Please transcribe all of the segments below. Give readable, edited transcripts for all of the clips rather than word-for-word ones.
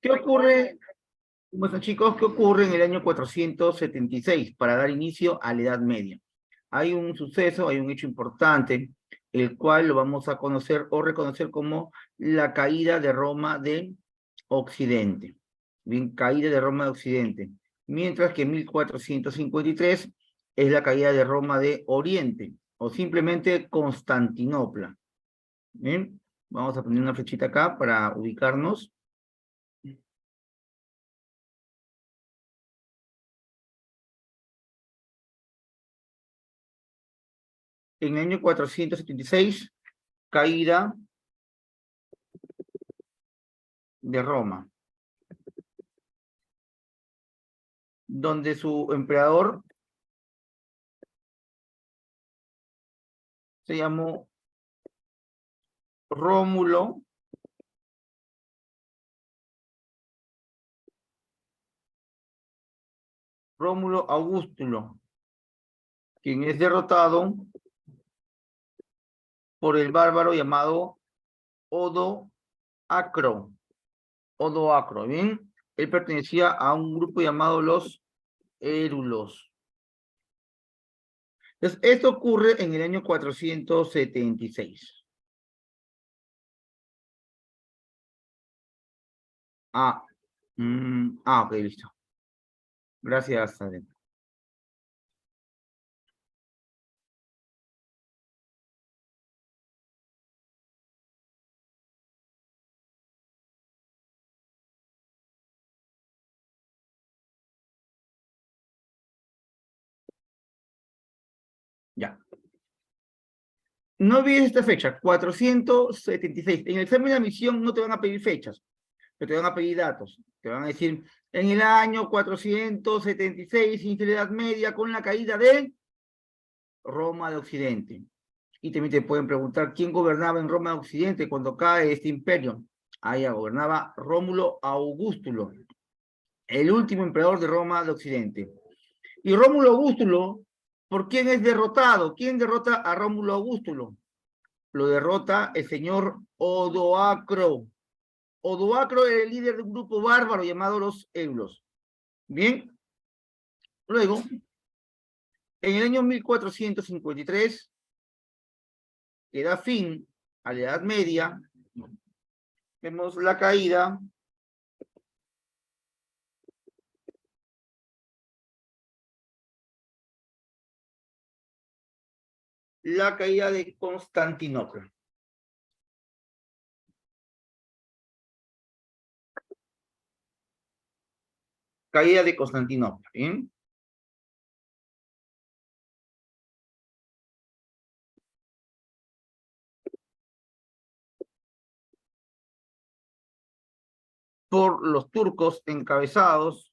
¿Qué ocurre, bueno, chicos, qué ocurre en el año 476 para dar inicio a la Edad Media? Hay un suceso, hay un hecho importante, el cual lo vamos a conocer o reconocer como la caída de Roma de Occidente. Bien, caída de Roma de Occidente. Mientras que en 1453 es la caída de Roma de Oriente, o simplemente Constantinopla. Bien, vamos a poner una flechita acá para ubicarnos. En el año 476, caída de Roma, donde su emperador se llamó Rómulo Augustulo, quien es derrotado por el bárbaro llamado Odoacro. Odoacro, ¿bien? Él pertenecía a un grupo llamado los Érulos. Entonces, esto ocurre en el año 476. Ok, listo. Gracias, Adel. Ya. No olvides esta fecha, 476. En el examen de admisión no te van a pedir fechas, pero te van a pedir datos. Te van a decir, en el año 476, inicia la Edad Media, con la caída de Roma de Occidente. Y también te pueden preguntar quién gobernaba en Roma de Occidente cuando cae este imperio. Ahí gobernaba Rómulo Augustulo, el último emperador de Roma de Occidente. Y Rómulo Augustulo, ¿por quién es derrotado? ¿Quién derrota a Rómulo Augustulo? Lo derrota el señor Odoacro. Odoacro era el líder de un grupo bárbaro llamado los Eulos. Bien, luego, en el año 1453, que da fin a la Edad Media, vemos la caída de Constantinopla. Caída de Constantinopla, ¿bien? Por los turcos encabezados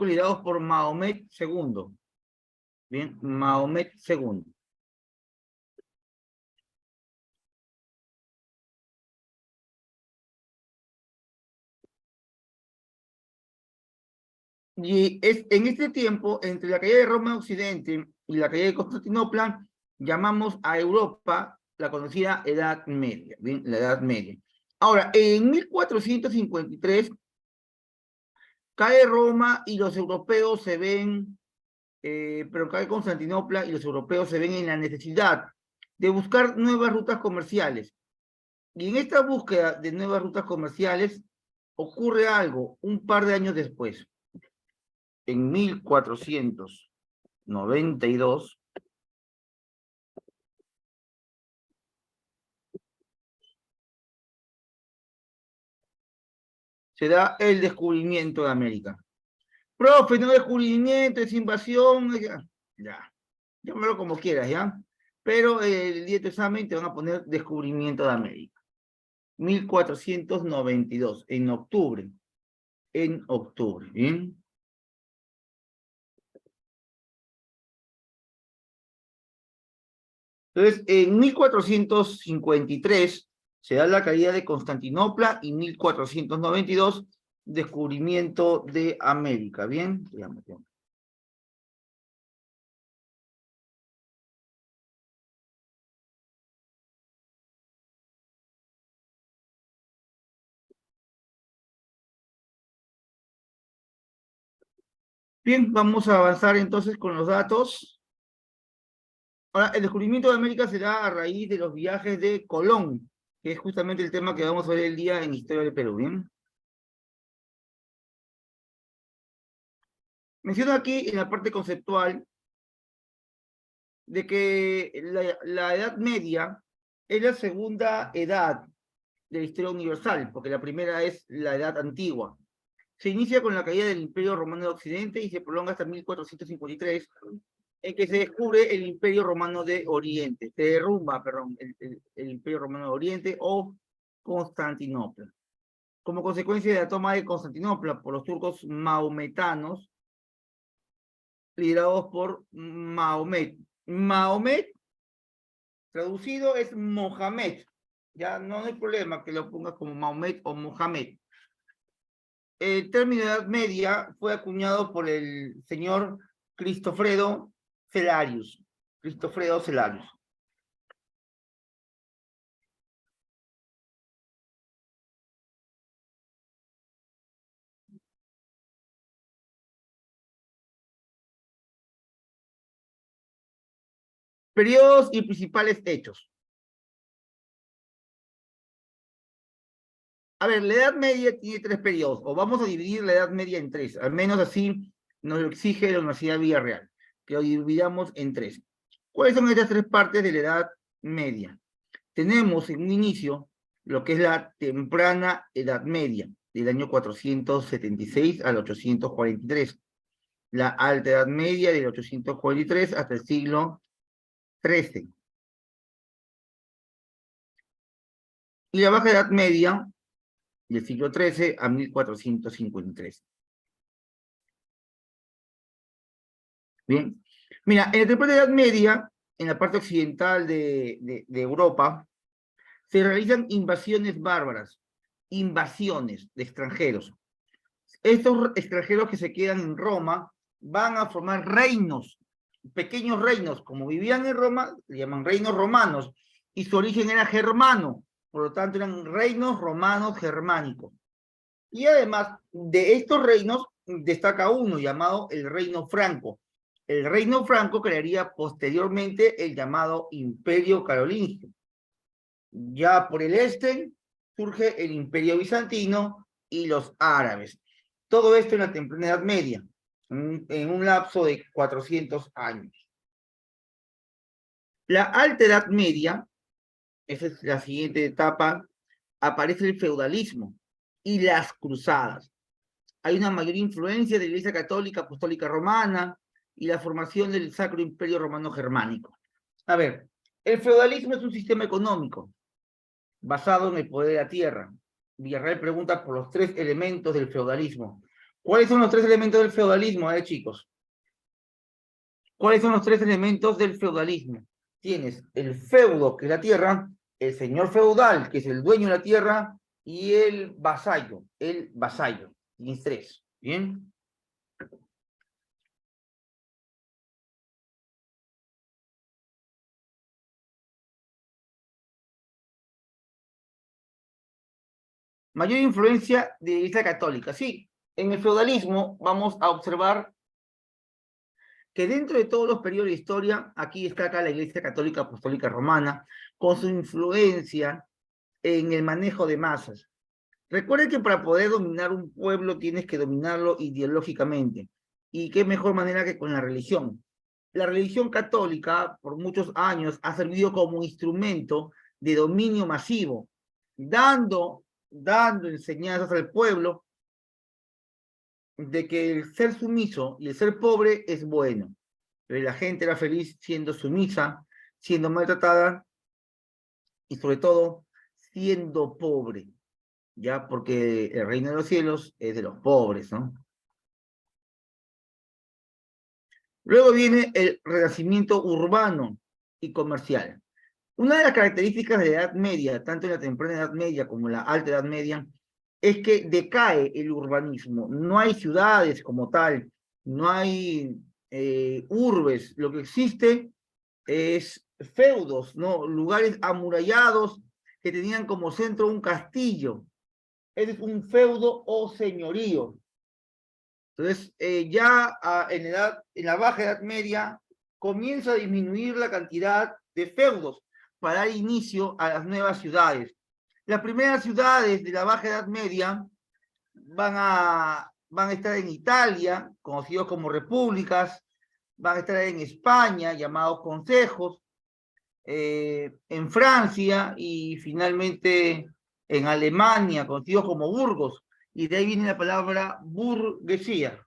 liderados por Mahomet II. Bien, Mahomet II. Y es en este tiempo, entre la caída de Roma de Occidente y la caída de Constantinopla, llamamos a Europa la conocida Edad Media, ¿bien? La Edad Media. Ahora, en 1453 cae Roma y los europeos se ven, pero cae Constantinopla y los europeos se ven en la necesidad de buscar nuevas rutas comerciales. Y en esta búsqueda de nuevas rutas comerciales ocurre algo un par de años después. En 1492, se da el descubrimiento de América. Profe, no descubrimiento, es invasión, ya, llámalo como quieras, ¿ya? Pero el día de tu examen te van a poner descubrimiento de América. 1492, en octubre. ¿Bien? Entonces, en 1453 se da la caída de Constantinopla y 1492 descubrimiento de América. ¿Bien? Bien, vamos a avanzar entonces con los datos. Ahora, el descubrimiento de América será a raíz de los viajes de Colón, que es justamente el tema que vamos a ver el día en Historia del Perú, ¿bien? Menciono aquí en la parte conceptual de que la Edad Media es la segunda edad de la historia universal, porque la primera es la Edad Antigua. Se inicia con la caída del Imperio Romano de Occidente y se prolonga hasta 1453, en que se descubre el Imperio Romano de Oriente, se derrumba, perdón, el Imperio Romano de Oriente o Constantinopla. Como consecuencia de la toma de Constantinopla por los turcos maometanos, liderados por Mahomet. Mahomet, traducido, es Mohamed. Ya no hay problema que lo pongas como Mahomet o Mohamed. El término de Edad Media fue acuñado por el señor Cristofredo Celarius. Cristofredo Celarius. Periodos y principales hechos. A ver, la Edad Media tiene tres periodos, o vamos a dividir la Edad Media en tres, al menos así nos lo exige la Universidad de Villarreal, que lo dividamos en tres. ¿Cuáles son estas tres partes de la Edad Media? Tenemos en un inicio lo que es la temprana Edad Media, del año 476 al 843. La alta Edad Media, del 843 hasta el siglo XIII. Y la Baja Edad Media, del siglo XIII a 1453. Bien. Mira, en la temprana Edad Media, en la parte occidental de Europa, se realizan invasiones bárbaras, invasiones de extranjeros. Estos extranjeros que se quedan en Roma van a formar reinos, pequeños reinos, como vivían en Roma, se llaman reinos romanos, y su origen era germano, por lo tanto eran reinos romanos germánicos. Y además de estos reinos destaca uno llamado el Reino Franco. El Reino Franco crearía posteriormente el llamado Imperio Carolingio. Ya por el este surge el Imperio Bizantino y los árabes. Todo esto en la temprana Edad Media, en un lapso de 400 años. La Alta Edad Media, esa es la siguiente etapa, aparece el feudalismo y las cruzadas. Hay una mayor influencia de la Iglesia Católica Apostólica Romana y la formación del Sacro Imperio Romano Germánico. A ver, el feudalismo es un sistema económico basado en el poder de la tierra. Villarreal pregunta por los tres elementos del feudalismo. ¿Cuáles son los tres elementos del feudalismo, chicos? ¿Cuáles son los tres elementos del feudalismo? Tienes el feudo, que es la tierra, el señor feudal, que es el dueño de la tierra, y el vasallo. Tienes tres, ¿bien? Mayor influencia de la Iglesia Católica. Sí, en el feudalismo vamos a observar que dentro de todos los periodos de historia, aquí destaca la Iglesia Católica Apostólica Romana, con su influencia en el manejo de masas. Recuerden que para poder dominar un pueblo tienes que dominarlo ideológicamente. Y qué mejor manera que con la religión. La religión católica, por muchos años, ha servido como instrumento de dominio masivo, dando enseñanzas al pueblo de que el ser sumiso y el ser pobre es bueno. Pero la gente era feliz siendo sumisa, siendo maltratada y sobre todo siendo pobre, ya porque el reino de los cielos es de los pobres, ¿no? Luego viene el renacimiento urbano y comercial. Una de las características de la Edad Media, tanto en la temprana Edad Media como en la Alta Edad Media, es que decae el urbanismo. No hay ciudades como tal, no hay urbes. Lo que existe es feudos, ¿no? Lugares amurallados que tenían como centro un castillo. Ese es un feudo o señorío. Entonces, en la Baja Edad Media comienza a disminuir la cantidad de feudos para dar inicio a las nuevas ciudades. Las primeras ciudades de la Baja Edad Media van a estar en Italia, conocidos como repúblicas, van a estar en España, llamados consejos, en Francia y finalmente en Alemania, conocidos como burgos, y de ahí viene la palabra burguesía.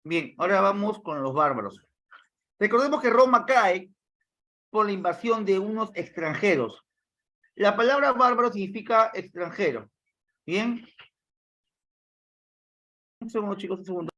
Bien, ahora vamos con los bárbaros. Recordemos que Roma cae por la invasión de unos extranjeros. La palabra bárbaro significa extranjero. Bien. Un segundo, chicos, un segundo.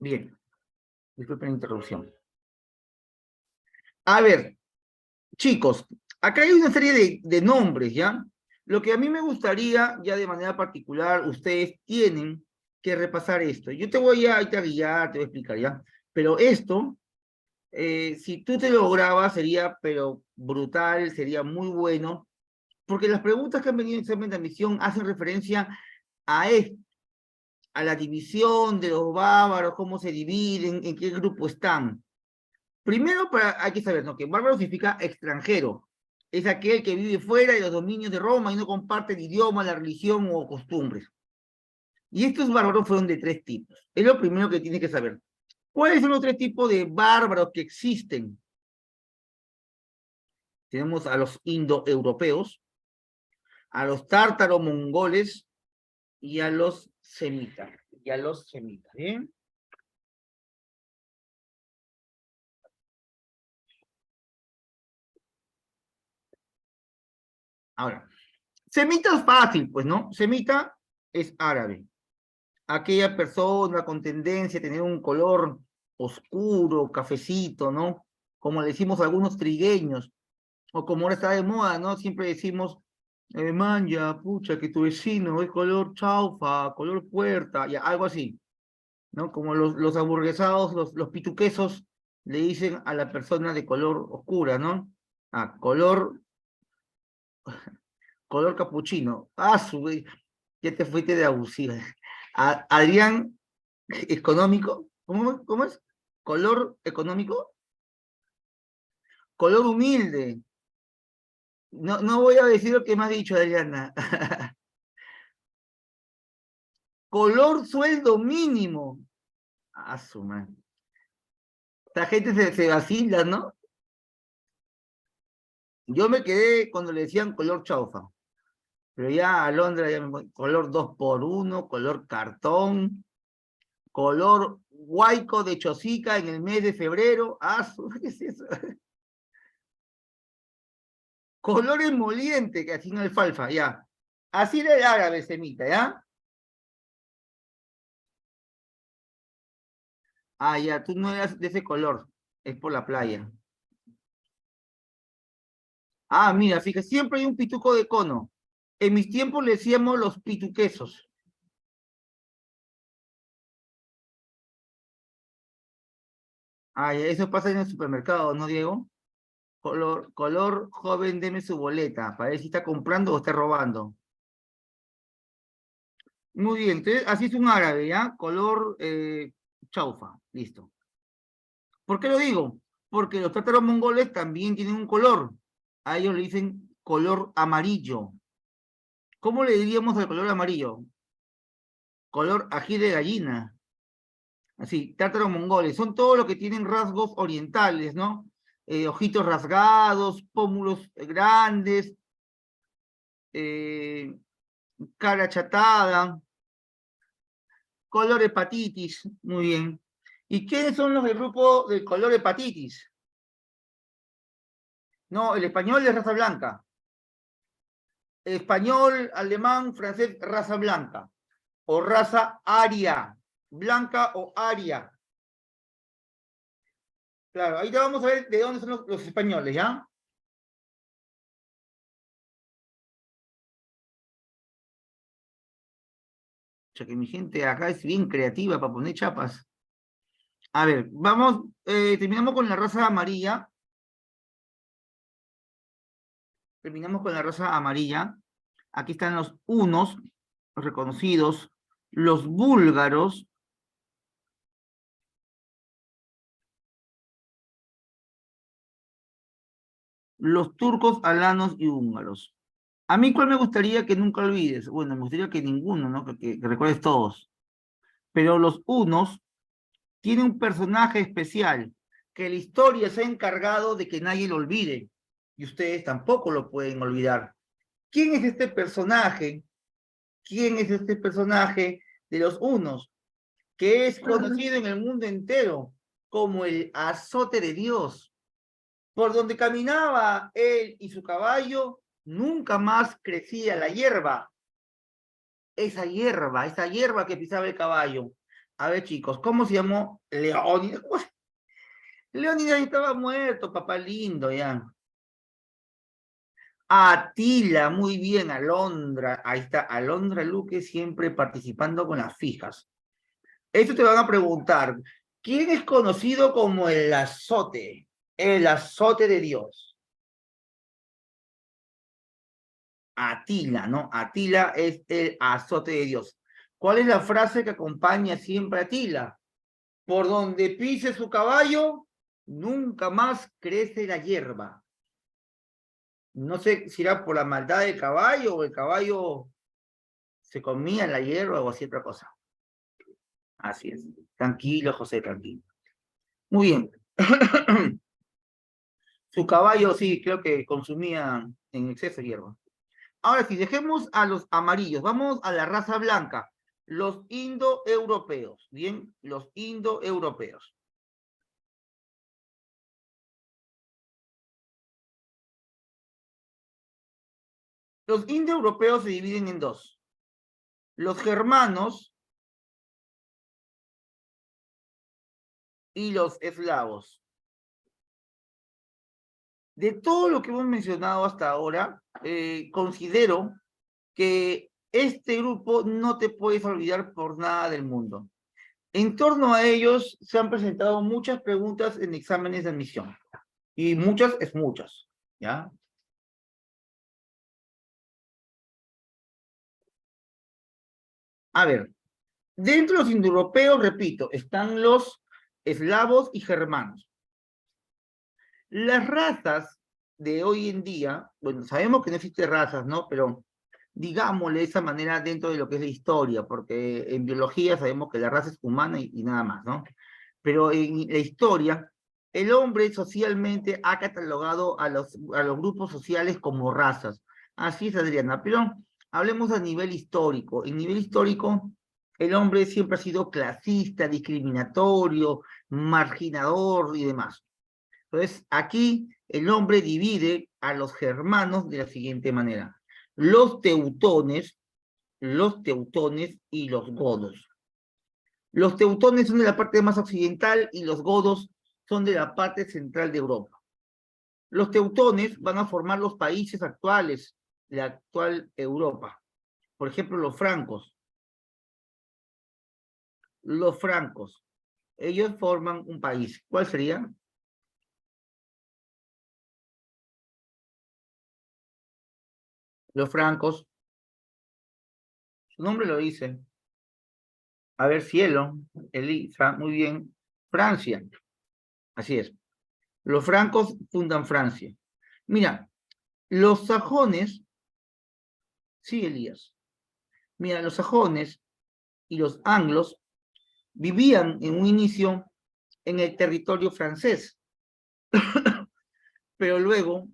Bien, disculpen la interrupción. A ver, chicos, acá hay una serie de nombres, ¿ya? Lo que a mí me gustaría, ya de manera particular, ustedes tienen que repasar esto. Yo te voy a guiar, te voy a explicar, ¿ya? Pero esto, si tú te lo grabas, sería, pero brutal, sería muy bueno, porque las preguntas que han venido en examen de admisión hacen referencia a esto, a la división de los bárbaros, cómo se dividen, en qué grupo están. Primero, hay que saber, ¿no? Que bárbaro significa extranjero. Es aquel que vive fuera de los dominios de Roma y no comparte el idioma, la religión o costumbres. Y estos bárbaros fueron de tres tipos. Es lo primero que tienes que saber. ¿Cuáles son los tres tipos de bárbaros que existen? Tenemos a los indoeuropeos, a los tártaro-mongoles y a los semitas. ¿Bien? Ahora, semita es fácil, pues, ¿no? Semita es árabe. Aquella persona con tendencia a tener un color oscuro, cafecito, ¿no? Como le decimos a algunos trigueños, o como ahora está de moda, ¿no? Siempre decimos, man, ya, pucha, que tu vecino es color chaufa, color puerta, ya, algo así, ¿no? Como los aburguesados, los pituquesos, le dicen a la persona de color oscura, ¿no? Ah, color capuchino. Ah, ya te fuiste de abusiva. Adrián, económico, ¿cómo es? Color económico, color humilde. No, no voy a decir lo que me ha dicho Adriana. Color sueldo mínimo. Ah, su madre. Esta gente se vacila, ¿no? Yo me quedé cuando le decían color chaufa. Pero ya Alondra, color 2x1, color cartón, color huaico de chosica en el mes de febrero. Ah, ¿qué es eso? Color emoliente, que así no alfalfa, ya. Así era el árabe, semita, ¿ya? Ah, ya, tú no eras de ese color, es por la playa. Ah, mira, fíjate, siempre hay un pituco de cono. En mis tiempos le decíamos los pituquesos. Ah, ya, eso pasa en el supermercado, ¿no, Diego? Color joven, deme su boleta, para ver si está comprando o está robando. Muy bien, entonces, así es un árabe, ¿ya? Color chaufa, listo. ¿Por qué lo digo? Porque los tátaros mongoles también tienen un color. A ellos le dicen color amarillo. ¿Cómo le diríamos al color amarillo? Color ají de gallina. Así, tártaros mongoles. Son todos los que tienen rasgos orientales, ¿no? Ojitos rasgados, pómulos grandes, eh, cara achatada, color hepatitis. Muy bien. ¿Y quiénes son los del grupo del color hepatitis? No, el español es raza blanca. Español, alemán, francés, raza blanca. O raza aria. Blanca o aria. Claro, ahí ya vamos a ver de dónde son los españoles, ¿ya? O sea que mi gente acá es bien creativa para poner chapas. A ver, vamos, terminamos con la raza amarilla. Terminamos con la raza amarilla. Aquí están los hunos, los reconocidos, los búlgaros, los turcos, alanos y húngaros. A mí, ¿cuál me gustaría que nunca olvides? Bueno, me gustaría que ninguno, ¿no? Que recuerdes todos. Pero los hunos tienen un personaje especial, que la historia se ha encargado de que nadie lo olvide. Y ustedes tampoco lo pueden olvidar. ¿Quién es este personaje? ¿Quién es este personaje de los hunos? Que es conocido en el mundo entero como el azote de Dios. Por donde caminaba él y su caballo, nunca más crecía la hierba. Esa hierba que pisaba el caballo. A ver, chicos, ¿cómo se llamó? Leónidas. Leónidas estaba muerto, papá lindo, ya. Atila, muy bien, Alondra. Ahí está, Alondra Luque siempre participando con las fijas. Esto te van a preguntar, ¿quién es conocido como el azote? El azote de Dios. Atila, ¿no? Atila es el azote de Dios. ¿Cuál es la frase que acompaña siempre a Atila? Por donde pise su caballo, nunca más crece la hierba. No sé si era por la maldad del caballo o el caballo se comía la hierba o hacía otra cosa. Así es. Tranquilo, José, tranquilo. Muy bien. Su caballo, sí, creo que consumía en exceso hierba. Ahora sí, dejemos a los amarillos. Vamos a la raza blanca. Los indoeuropeos. Bien, los indoeuropeos. Los indoeuropeos se dividen en dos. Los germanos y los eslavos. De todo lo que hemos mencionado hasta ahora, considero que este grupo no te puedes olvidar por nada del mundo. En torno a ellos se han presentado muchas preguntas en exámenes de admisión. Y muchas es muchas, ¿ya? A ver, dentro de los indoeuropeos, repito, están los eslavos y germanos. Las razas de hoy en día, bueno, sabemos que no existen razas, ¿no? Pero digámosle de esa manera dentro de lo que es la historia, porque en biología sabemos que la raza es humana y nada más, ¿no? Pero en la historia, el hombre socialmente ha catalogado a los grupos sociales como razas. Así es, Adriana, pero hablemos a nivel histórico. En nivel histórico, el hombre siempre ha sido clasista, discriminatorio, marginador y demás. Entonces, aquí el hombre divide a los germanos de la siguiente manera. Los teutones y los godos. Los teutones son de la parte más occidental y los godos son de la parte central de Europa. Los teutones van a formar los países actuales de la actual Europa. Por ejemplo, los francos. Los francos. Ellos forman un país. ¿Cuál sería? Los francos. Su nombre lo dice. A ver, cielo. Elisa, muy bien. Francia. Así es. Los francos fundan Francia. Mira, los sajones Sí, Elías. Mira, los sajones y los anglos vivían en un inicio en el territorio francés, pero luego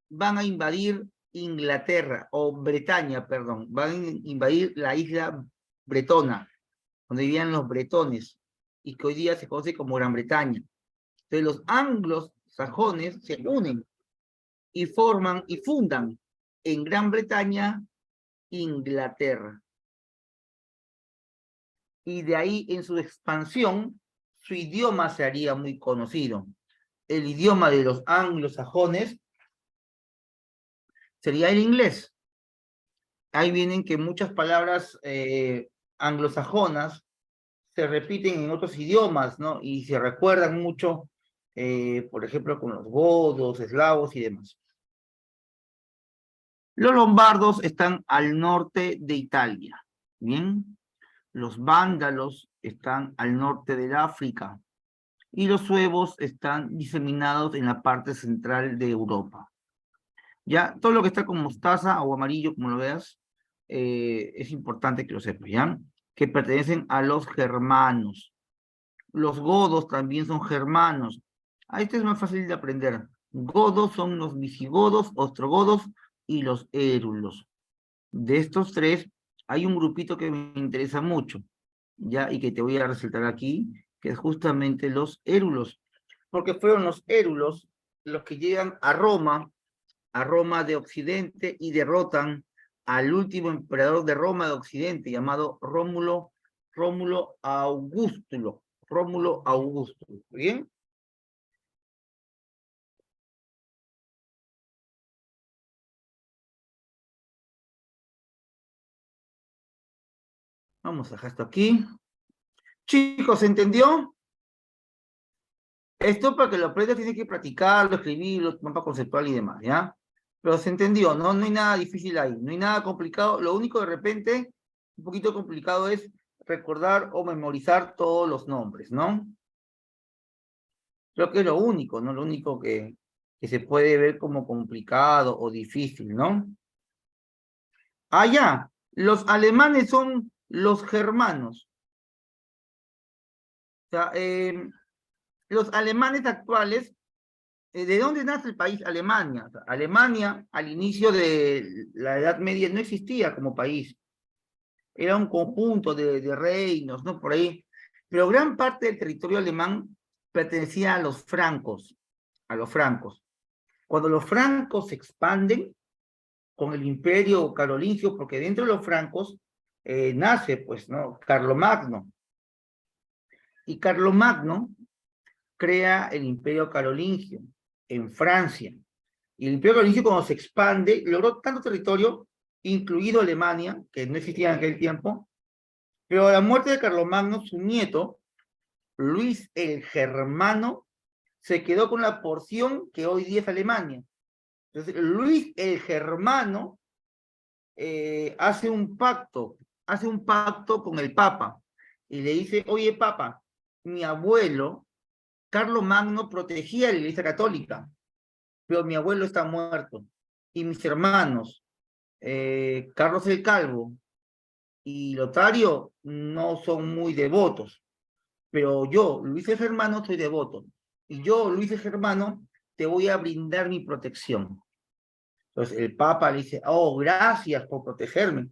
van a invadir Inglaterra, o Bretaña, perdón, van a invadir la isla bretona, donde vivían los bretones, y que hoy día se conoce como Gran Bretaña. Entonces los anglos sajones se unen y forman y fundan en Gran Bretaña, Inglaterra. Y de ahí en su expansión, su idioma se haría muy conocido. El idioma de los anglosajones sería el inglés. Ahí vienen que muchas palabras anglosajonas se repiten en otros idiomas, ¿no? Y se recuerdan mucho, por ejemplo, con los godos, eslavos y demás. Los lombardos están al norte de Italia, ¿bien? Los vándalos están al norte del África y los suevos están diseminados en la parte central de Europa. Ya, todo lo que está con mostaza o amarillo, como lo veas, es importante que lo sepas, ¿ya? Que pertenecen a los germanos. Los godos también son germanos. Ah, este es más fácil de aprender. Godos son los visigodos, ostrogodos y los érulos. De estos tres, hay un grupito que me interesa mucho, ¿ya? Y que te voy a resaltar aquí, que es justamente los érulos, porque fueron los érulos los que llegan a Roma de Occidente, y derrotan al último emperador de Roma de Occidente, llamado Rómulo Augustulo. Rómulo Augustulo, ¿bien? Vamos a dejar esto aquí. Chicos, ¿se entendió? Esto para que lo aprendas tienes que practicarlo, escribirlo, mapa conceptual y demás, ¿ya? Pero se entendió, ¿no? No hay nada difícil ahí, no hay nada complicado. Lo único de repente, un poquito complicado es recordar o memorizar todos los nombres, ¿no? Creo que es lo único, ¿no? Lo único que se puede ver como complicado o difícil, ¿no? Ah, ya, los alemanes son los germanos. O sea, los alemanes actuales, ¿de dónde nace el país Alemania? O sea, Alemania, al inicio de la Edad Media, no existía como país. Era un conjunto de reinos, ¿no? Por ahí. Pero gran parte del territorio alemán pertenecía a los francos, a los francos. Cuando los francos se expanden con el imperio carolingio, porque dentro de los francos nace, pues, ¿no? Carlomagno. Y Carlomagno crea el imperio carolingio en Francia. Y el imperio carolingio, cuando se expande, logró tanto territorio, incluido Alemania, que no existía en aquel tiempo, pero a la muerte de Carlomagno, su nieto, Luis el Germano, se quedó con la porción que hoy día es Alemania. Entonces, Luis el Germano hace un pacto con el Papa, y le dice: oye, Papa, mi abuelo, Carlomagno, protegía a la Iglesia Católica, pero mi abuelo está muerto, y mis hermanos, Carlos el Calvo y Lotario, no son muy devotos, pero yo, Luis el Germano, soy devoto, y yo, Luis el Germano, te voy a brindar mi protección. Entonces el Papa le dice: oh, gracias por protegerme.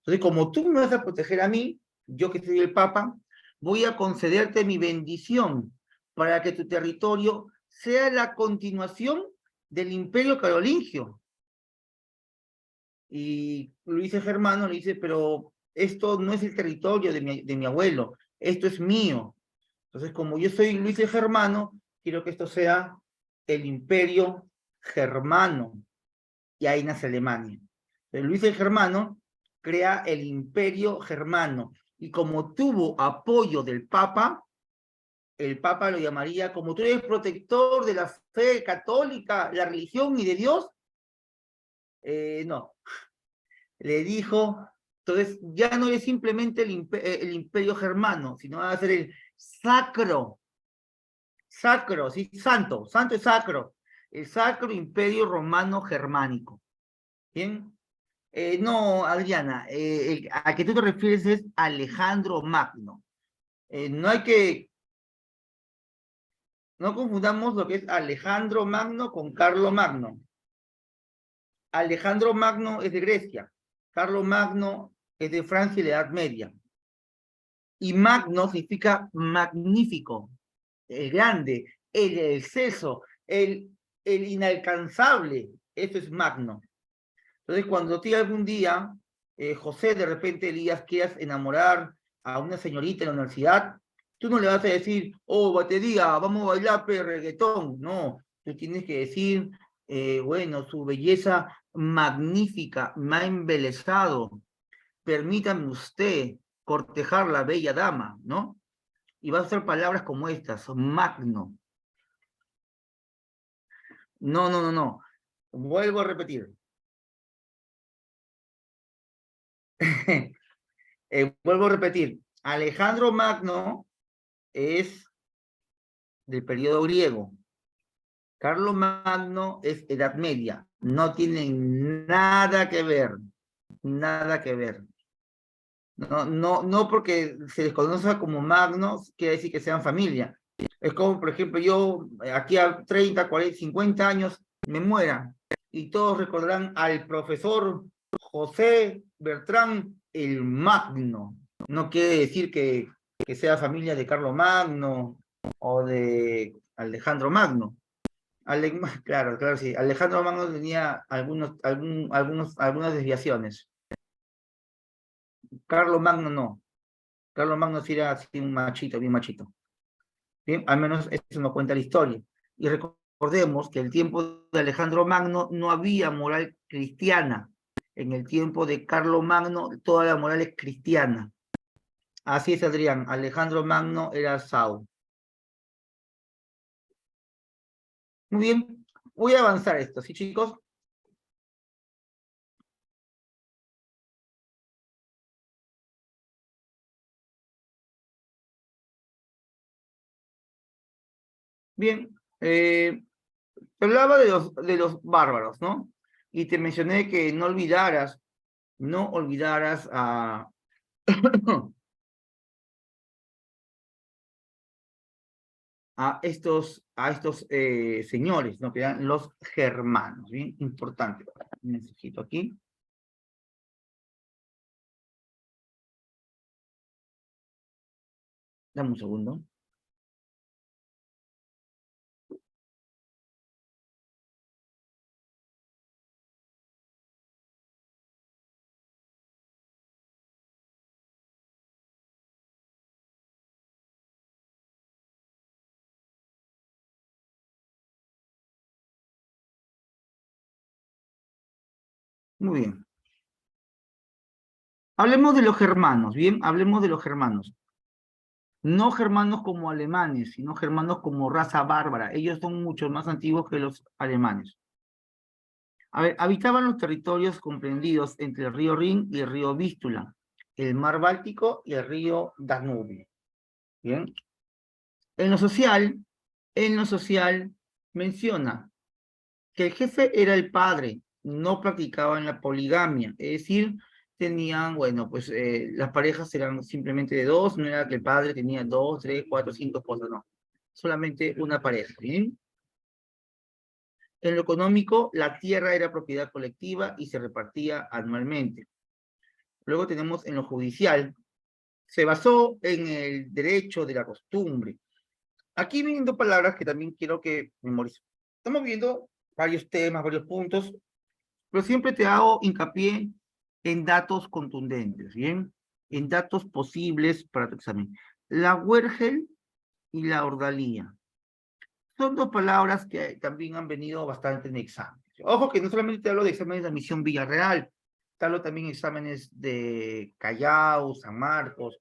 Entonces, como tú me vas a proteger a mí, yo que soy el Papa, voy a concederte mi bendición para que tu territorio sea la continuación del imperio carolingio. Y Luis el Germano le dice: pero esto no es el territorio de mi abuelo, esto es mío. Entonces, como yo soy Luis el Germano, quiero que esto sea el imperio germano. Y ahí nace Alemania. Pero Luis el Germano crea el imperio germano, y como tuvo apoyo del Papa, el Papa lo llamaría: como tú eres protector de la fe católica, la religión y de Dios, no, le dijo: entonces ya no es simplemente el imperio germano, sino va a ser el sacro, sí, santo es sacro, el sacro imperio romano germánico. ¿Bien? No, Adriana, a que tú te refieres es Alejandro Magno. No hay que, no confundamos lo que es Alejandro Magno con Carlo Magno. Alejandro Magno es de Grecia, Carlo Magno es de Francia y la Edad Media. Y magno significa magnífico, el grande, el exceso, el inalcanzable. Eso es magno. Entonces, cuando tú algún día, José, de repente Elías, quieras enamorar a una señorita en la universidad, tú no le vas a decir, oh, batería, vamos a bailar reggaetón. No, tú tienes que decir, bueno, su belleza magnífica me ha embelesado. Permítame usted cortejar la bella dama, ¿no? Y vas a usar palabras como estas, magno. No, no, no, no. Vuelvo a repetir. Vuelvo a repetir. Alejandro Magno es del periodo griego. Carlos Magno es Edad Media. No tienen nada que ver. Nada que ver. No, no, no porque se les conozca como magnos, quiere decir que sean familia. Es como, por ejemplo, yo aquí a 30, 40, 50 años me muera y todos recordarán al profesor José Bertrán el Magno. No quiere decir que sea familia de Carlos Magno o de Alejandro Magno. Claro, claro, sí. Alejandro Magno tenía algunas desviaciones. Carlos Magno no. Carlos Magno sí era así un machito, bien machito. Bien, al menos eso nos cuenta la historia. Y recordemos que en el tiempo de Alejandro Magno no había moral cristiana. En el tiempo de Carlos Magno toda la moral es cristiana. Así es, Adrián. Alejandro Magno era Saúl. Muy bien. Voy a avanzar esto, ¿sí, chicos? Bien. Te hablaba de los bárbaros, ¿no? Y te mencioné que no olvidaras a a estos señores, ¿no? Que eran los germanos, bien importante. Necesito aquí. Dame un segundo. Muy bien. Hablemos de los germanos, bien, hablemos de los germanos. No germanos como alemanes, sino germanos como raza bárbara. Ellos son mucho más antiguos que los alemanes. A ver, habitaban los territorios comprendidos entre el río Rin y el río Vístula, el mar Báltico y el río Danubio. Bien. En lo social, en lo social menciona que el jefe era el padre, no practicaban la poligamia, es decir, tenían, bueno, pues las parejas eran simplemente de dos, no era que el padre tenía dos, tres, cuatro, cinco esposas, no, solamente una pareja, ¿bien? En lo económico, la tierra era propiedad colectiva y se repartía anualmente. Luego tenemos en lo judicial, se basó en el derecho de la costumbre. Aquí vienen dos palabras que también quiero que memorices. Estamos viendo varios temas, varios puntos, pero siempre te hago hincapié en datos contundentes, ¿bien? En datos posibles para tu examen. La huergel y la ordalía. Son dos palabras que también han venido bastante en exámenes. Ojo que no solamente te hablo de exámenes de admisión Villarreal, te hablo también de exámenes de Callao, San Marcos,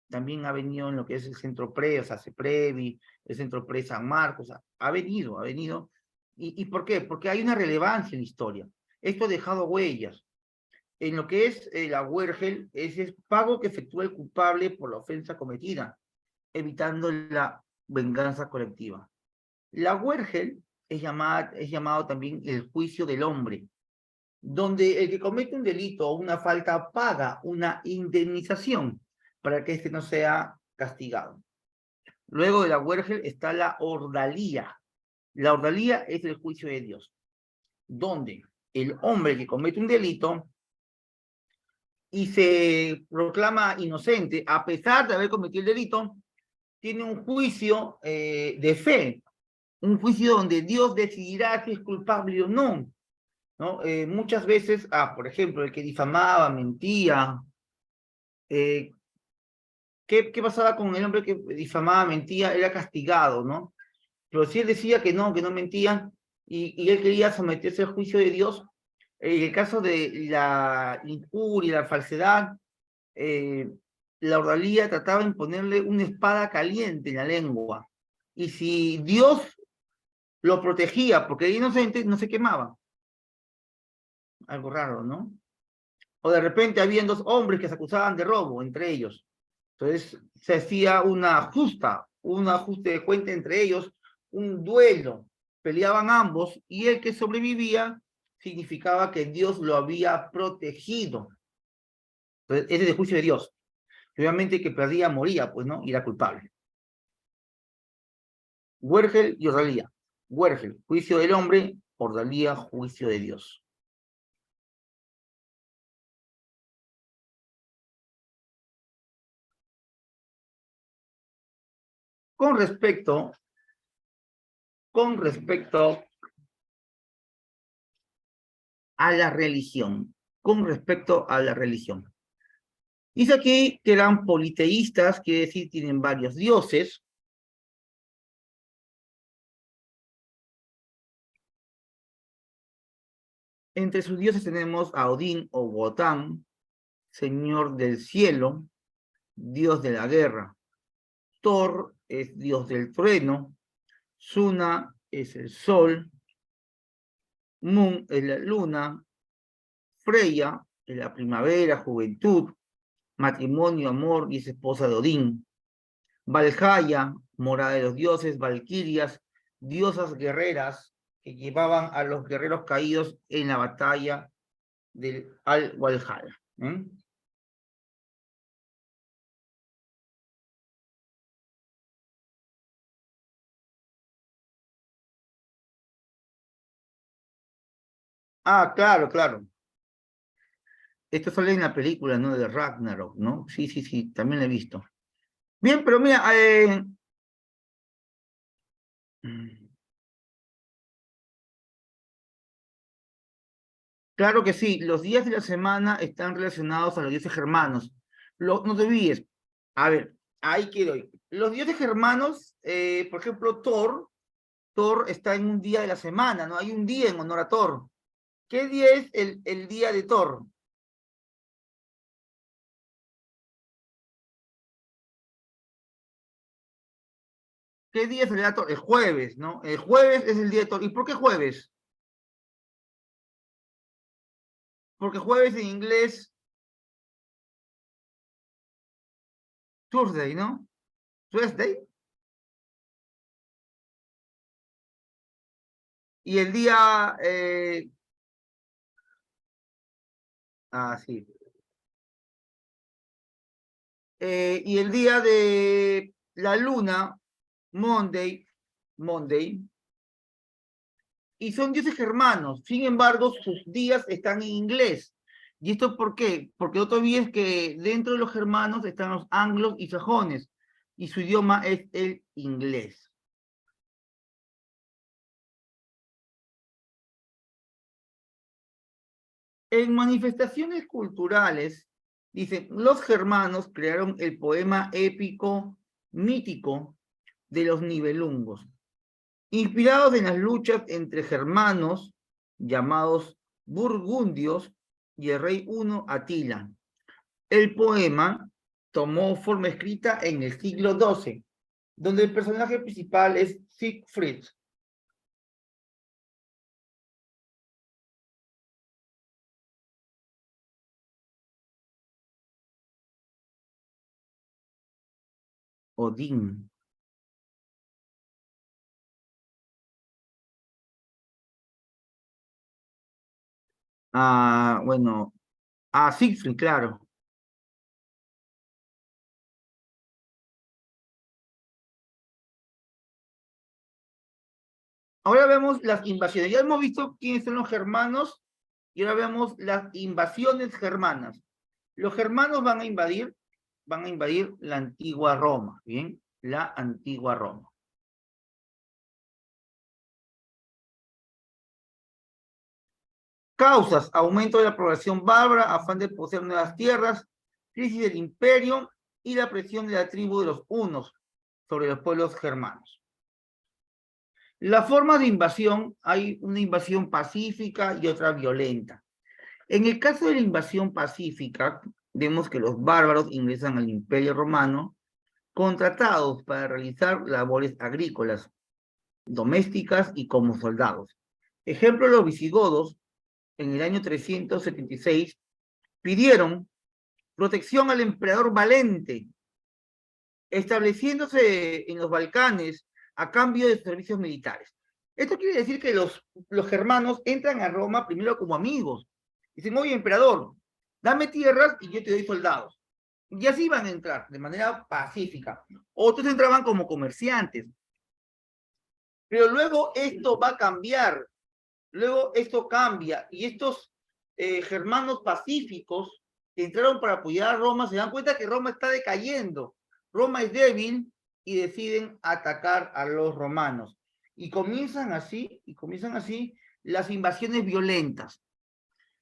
también ha venido en lo que es el Centro Pre, o sea, CEPREVI, el Centro Pre San Marcos, o sea, ha venido. ¿Y por qué? Porque hay una relevancia en la historia. Esto ha dejado huellas. En lo que es la huergel, ese es pago que efectúa el culpable por la ofensa cometida, evitando la venganza colectiva. La huergel es llamado también el juicio del hombre. donde el que comete un delito o una falta paga una indemnización para que éste no sea castigado. Luego de la huérgel está la ordalía. La ordalía es el juicio de Dios, donde el hombre que comete un delito y se proclama inocente, a pesar de haber cometido el delito, tiene un juicio de fe, un juicio donde Dios decidirá si es culpable o no, ¿no? Muchas veces, por ejemplo, el que difamaba, mentía, ¿qué pasaba con el hombre que difamaba, mentía? Era castigado, ¿no? Pero si él decía que no mentía, y él quería someterse al juicio de Dios, en el caso de la injuria, la falsedad, eh, la ordalía trataba de imponerle una espada caliente en la lengua. Y si Dios lo protegía, porque era inocente, no se quemaba. Algo raro, ¿no? O de repente habían dos hombres que se acusaban de robo entre ellos. Entonces se hacía un ajuste de cuenta entre ellos, un duelo. Peleaban ambos y el que sobrevivía significaba que Dios lo había protegido. Entonces, ese es el juicio de Dios. Obviamente el que perdía moría, pues, ¿no? Y era culpable. Huérgel y Ordalía. Huérgel, juicio del hombre; Ordalía, juicio de Dios. Con respecto, con respecto a la religión, con respecto a la religión. Dice aquí que eran politeístas, quiere decir tienen varios dioses. Entre sus dioses tenemos a Odín o Wotan, señor del cielo, dios de la guerra. Thor es dios del trueno. Suna es el sol. Moon es la luna. Freya es la primavera, juventud, matrimonio, amor, y es esposa de Odín. Valhalla, morada de los dioses; valquirias, diosas guerreras que llevaban a los guerreros caídos en la batalla del Al-Walhalla. Claro, claro. Esto sale en la película, ¿no? De Ragnarok, ¿no? Sí, sí, sí, también lo he visto. Bien, pero mira, claro que sí, los días de la semana están relacionados a los dioses germanos. No te olvides. A ver, ahí quiero ir. Los dioses germanos, por ejemplo, Thor está en un día de la semana, ¿no? Hay un día en honor a Thor. ¿Qué día es el día de Thor? ¿Qué día es el día de Thor? El jueves, ¿no? El jueves es el día de Thor. ¿Y por qué jueves? Porque jueves en inglés, Thursday, ¿no? Thursday. Y el día, sí. Y el día de la luna, Monday, y son dioses germanos. Sin embargo, sus días están en inglés. ¿Y esto por qué? Porque no te olvides que dentro de los germanos están los anglos y sajones, y su idioma es el inglés. En manifestaciones culturales, dicen, los germanos crearon el poema épico mítico de los Nibelungos, inspirados en las luchas entre germanos, llamados burgundios, y el rey huno Atila. El poema tomó forma escrita en el siglo XII, donde el personaje principal es Siegfried. Odín. Bueno, a Siegfried, claro. Ahora vemos las invasiones. Ya hemos visto quiénes son los germanos y ahora vemos las invasiones germanas. Los germanos van a invadir la antigua Roma, ¿bien? La antigua Roma. Causas: aumento de la población bárbara, afán de poseer nuevas tierras, crisis del imperio y la presión de la tribu de los hunos sobre los pueblos germanos. La forma de invasión, hay una invasión pacífica y otra violenta. En el caso de la invasión pacífica, vemos que los bárbaros ingresan al Imperio Romano contratados para realizar labores agrícolas, domésticas y como soldados. Ejemplo, los visigodos, en el año 376, pidieron protección al emperador Valente, estableciéndose en los Balcanes a cambio de servicios militares. Esto quiere decir que los germanos entran a Roma primero como amigos. Dicen, oye, emperador, dame tierras y yo te doy soldados. Y así van a entrar de manera pacífica. Otros entraban como comerciantes. Pero luego esto va a cambiar. Luego esto cambia. Y estos germanos pacíficos que entraron para apoyar a Roma se dan cuenta que Roma está decayendo. Roma es débil y deciden atacar a los romanos. Y comienzan así las invasiones violentas.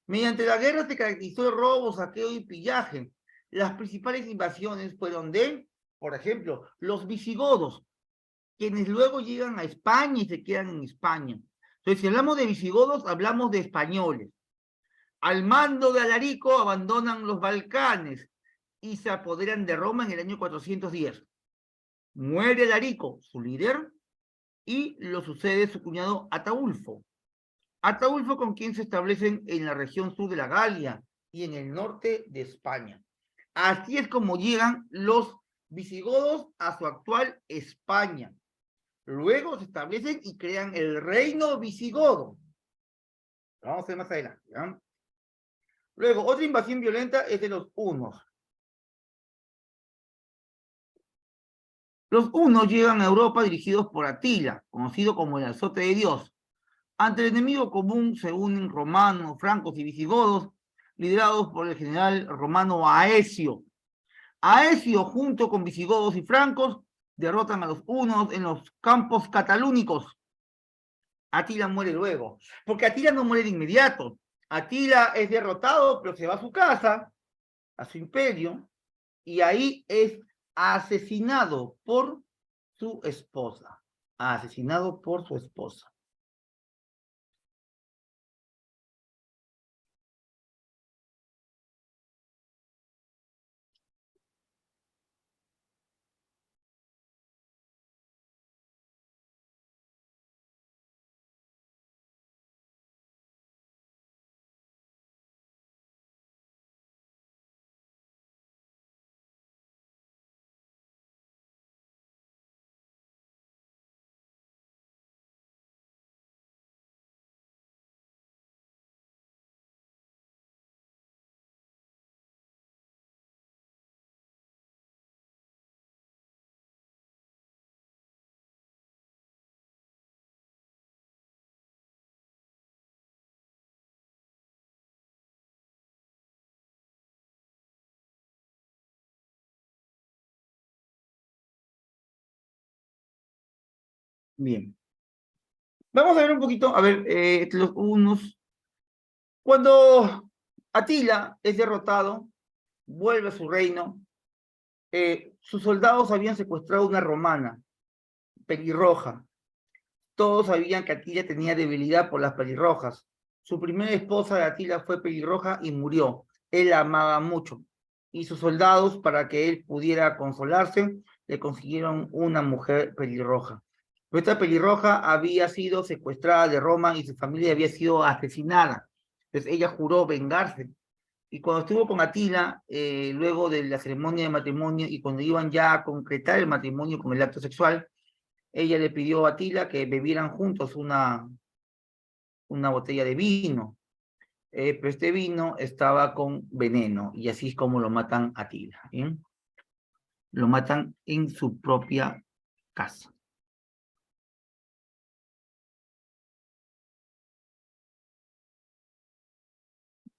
Mediante la guerra se caracterizó el robo, saqueo y pillaje. Las principales invasiones fueron de, por ejemplo, los visigodos, quienes luego llegan a España y se quedan en España. Entonces, si hablamos de visigodos, hablamos de españoles. Al mando de Alarico abandonan los Balcanes y se apoderan de Roma en el año 410. Muere Alarico, su líder, y lo sucede su cuñado Ataulfo. Ataulfo, con quien se establecen en la región sur de la Galia y en el norte de España. Así es como llegan los visigodos a su actual España. Luego se establecen y crean el reino visigodo. Lo vamos a ver más adelante. ¿Ya? Luego, otra invasión violenta es de los hunos. Los hunos llegan a Europa dirigidos por Atila, conocido como el azote de Dios. Ante el enemigo común se unen romanos, francos y visigodos, liderados por el general romano Aecio. Aecio, junto con visigodos y francos, derrotan a los hunos en los campos catalúnicos. Atila muere luego, porque Atila no muere de inmediato. Atila es derrotado, pero se va a su casa, a su imperio, y ahí es asesinado por su esposa. Asesinado por su esposa. Bien. Vamos a ver un poquito, a ver, los unos. Cuando Atila es derrotado, vuelve a su reino, sus soldados habían secuestrado una romana, pelirroja. Todos sabían que Atila tenía debilidad por las pelirrojas. Su primera esposa de Atila fue pelirroja y murió. Él la amaba mucho. Y sus soldados, para que él pudiera consolarse, le consiguieron una mujer pelirroja. Pero esta pelirroja había sido secuestrada de Roma y su familia había sido asesinada. Entonces ella juró vengarse. Y cuando estuvo con Atila, luego de la ceremonia de matrimonio y cuando iban ya a concretar el matrimonio con el acto sexual, ella le pidió a Atila que bebieran juntos una botella de vino. pero este vino estaba con veneno, y así es como lo matan a Atila, ¿bien? Lo matan en su propia casa.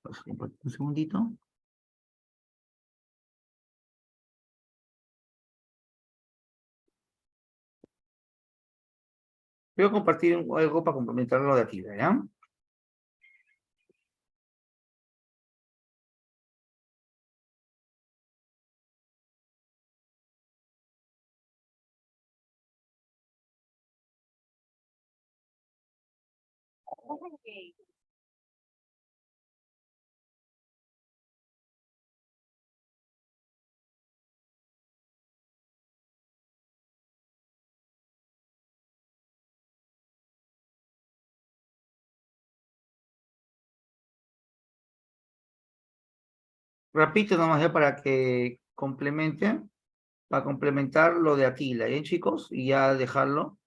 Un segundito. Voy a compartir algo para complementar lo de Atila, ¿ya? Repito nomás ya para complementar lo de Atila, ¿bien, chicos? Y ya dejarlo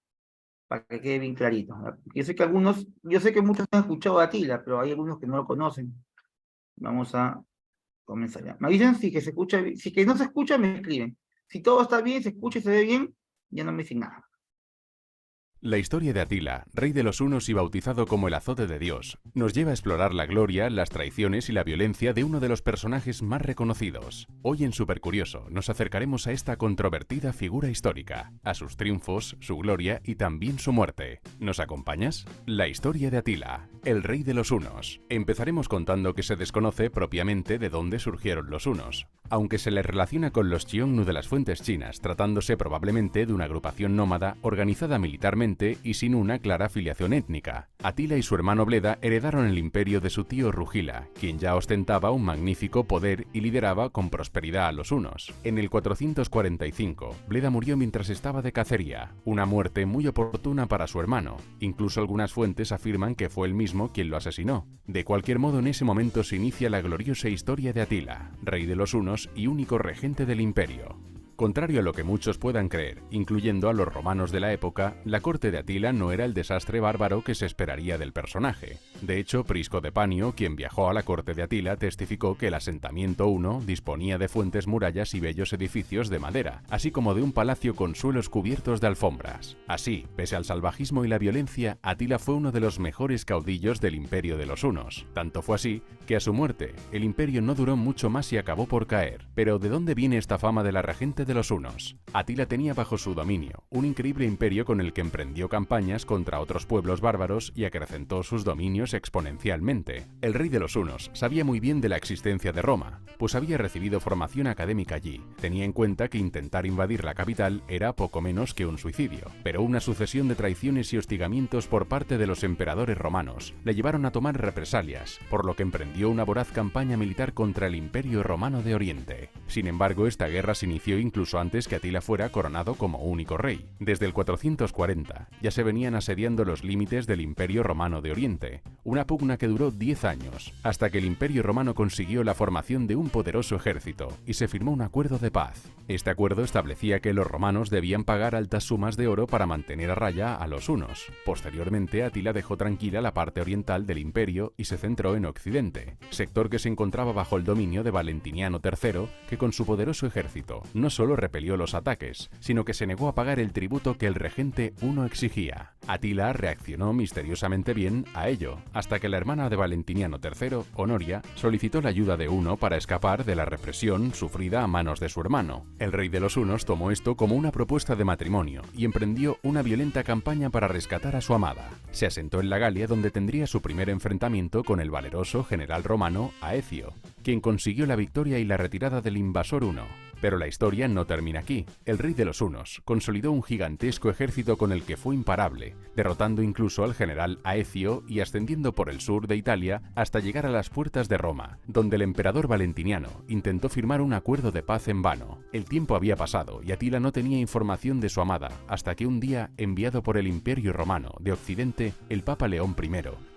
para que quede bien clarito, ¿verdad? Yo sé que muchos han escuchado a Atila, pero hay algunos que no lo conocen. Vamos a comenzar ya. Me dicen si que se escucha, si que no se escucha, me escriben. Si todo está bien, se escucha y se ve bien, ya no me dicen nada. La historia de Atila, rey de los hunos y bautizado como el azote de Dios, nos lleva a explorar la gloria, las traiciones y la violencia de uno de los personajes más reconocidos. Hoy en Supercurioso nos acercaremos a esta controvertida figura histórica, a sus triunfos, su gloria y también su muerte. ¿Nos acompañas? La historia de Atila, el rey de los hunos. Empezaremos contando que se desconoce propiamente de dónde surgieron los hunos, aunque se le relaciona con los Xiongnu de las fuentes chinas, tratándose probablemente de una agrupación nómada organizada militarmente y sin una clara filiación étnica. Atila y su hermano Bleda heredaron el imperio de su tío Rugila, quien ya ostentaba un magnífico poder y lideraba con prosperidad a los hunos. En el 445, Bleda murió mientras estaba de cacería, una muerte muy oportuna para su hermano. Incluso algunas fuentes afirman que fue él mismo quien lo asesinó. De cualquier modo, en ese momento se inicia la gloriosa historia de Atila, rey de los hunos y único regente del imperio. Contrario a lo que muchos puedan creer, incluyendo a los romanos de la época, la corte de Atila no era el desastre bárbaro que se esperaría del personaje. De hecho, Prisco de Panio, quien viajó a la corte de Atila, testificó que el asentamiento huno disponía de fuentes murallas y bellos edificios de madera, así como de un palacio con suelos cubiertos de alfombras. Así, pese al salvajismo y la violencia, Atila fue uno de los mejores caudillos del imperio de los hunos. Tanto fue así que a su muerte, el imperio no duró mucho más y acabó por caer. Pero ¿de dónde viene esta fama de la regente de los hunos? Atila tenía bajo su dominio un increíble imperio con el que emprendió campañas contra otros pueblos bárbaros y acrecentó sus dominios exponencialmente. El rey de los hunos sabía muy bien de la existencia de Roma, pues había recibido formación académica allí. Tenía en cuenta que intentar invadir la capital era poco menos que un suicidio, pero una sucesión de traiciones y hostigamientos por parte de los emperadores romanos le llevaron a tomar represalias, por lo que emprendió una voraz campaña militar contra el Imperio Romano de Oriente. Sin embargo, esta guerra se inició incluso antes que Atila fuera coronado como único rey. Desde el 440 ya se venían asediando los límites del Imperio Romano de Oriente, una pugna que duró 10 años, hasta que el Imperio Romano consiguió la formación de un poderoso ejército y se firmó un acuerdo de paz. Este acuerdo establecía que los romanos debían pagar altas sumas de oro para mantener a raya a los hunos. Posteriormente, Atila dejó tranquila la parte oriental del imperio y se centró en Occidente, sector que se encontraba bajo el dominio de Valentiniano III, que con su poderoso ejército no solo repelió los ataques, sino que se negó a pagar el tributo que el regente huno exigía. Atila reaccionó misteriosamente bien a ello, hasta que la hermana de Valentiniano III, Honoria, solicitó la ayuda de Huno para escapar de la represión sufrida a manos de su hermano. El rey de los hunos tomó esto como una propuesta de matrimonio y emprendió una violenta campaña para rescatar a su amada. Se asentó en la Galia, donde tendría su primer enfrentamiento con el valeroso general romano Aecio, quien consiguió la victoria y la retirada del invasor huno. Pero la historia no termina aquí. El rey de los hunos consolidó un gigantesco ejército con el que fue imparable, derrotando incluso al general Aecio y ascendiendo por el sur de Italia hasta llegar a las puertas de Roma, donde el emperador Valentiniano intentó firmar un acuerdo de paz en vano. El tiempo había pasado y Atila no tenía información de su amada, hasta que un día, enviado por el Imperio Romano de Occidente, el Papa León I